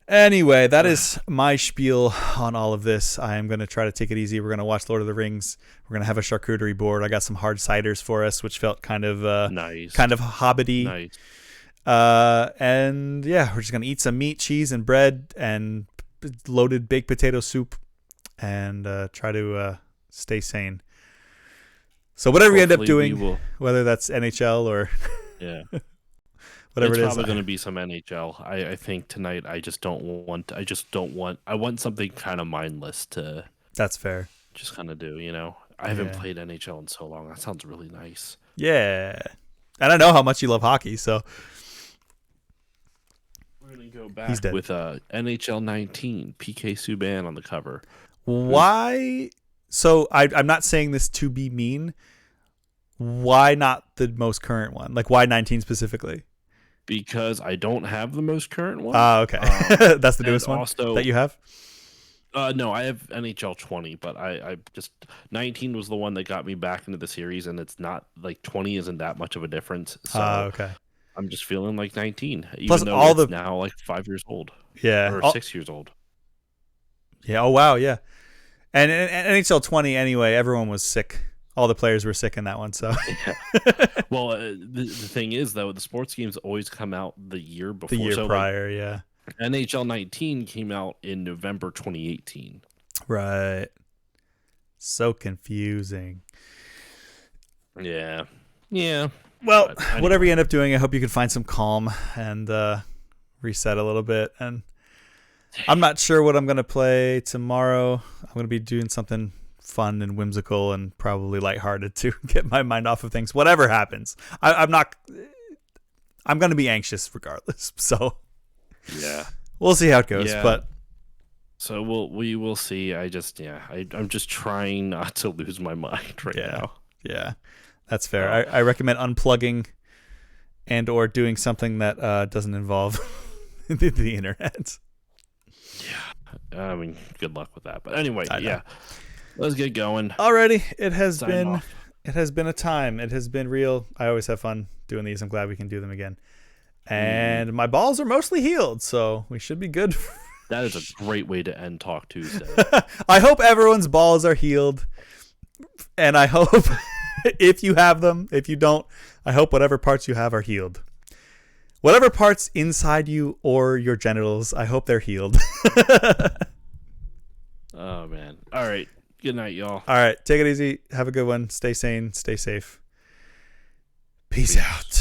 Anyway, that is my spiel on all of this. I am going to try to take it easy. We're going to watch Lord of the Rings. We're going to have a charcuterie board. I got some hard ciders for us, which felt kind of nice, kind of hobbity. Nice. And yeah, we're just going to eat some meat, cheese, and bread, and loaded baked potato soup, and try to stay sane. So whatever we end up doing, whether that's NHL or whatever it's it is, probably going to be some NHL. I think tonight I want something kind of mindless to. That's fair. Just kind of do, I haven't played NHL in so long. That sounds really nice. Yeah, and I know how much you love hockey, so gonna go He's back dead. with NHL 19 PK Subban on the cover. Why? So I'm not saying this to be mean. Why not the most current one? Like, why 19 specifically? Because I don't have the most current one. Okay. That's the newest one also, that you have? no, I have NHL 20, but I just 19 was the one that got me back into the series, and it's not like 20 isn't that much of a difference. So Okay. I'm just feeling like 19, even Plus though all it's the now like 5 years old yeah, or 6 years old. Yeah. Oh wow. Yeah. And NHL 20 anyway. Everyone was sick. All the players were sick in that one. So Yeah. Well, the thing is though, the sports games always come out the year before. the year so prior. Yeah. NHL 19 came out in November 2018. Right. So confusing. Yeah. Yeah. Well, But anyway. whatever you end up doing, I hope you can find some calm and reset a little bit. And I'm not sure what I'm going to play tomorrow. I'm going to be doing something fun and whimsical and probably lighthearted to get my mind off of things. Whatever happens, I'm going to be anxious regardless. So Yeah. we'll see how it goes. Yeah. But so we will see. I'm just trying not to lose my mind right now. Yeah, that's fair. I recommend unplugging and or doing something that doesn't involve the internet. Yeah. I mean, good luck with that. But anyway, yeah. Let's get going. Alrighty, it has Sign been off. it has been a time. It has been real. I always have fun doing these. I'm glad we can do them again. And my balls are mostly healed, so we should be good. That is a great way to end Talk Tuesday. I hope everyone's balls are healed. And I hope if you have them, if you don't, I hope whatever parts you have are healed. Whatever parts inside you or your genitals, I hope they're healed. Oh, man. All right. Good night, y'all. All right. Take it easy. Have a good one. Stay sane. Stay safe. Peace out.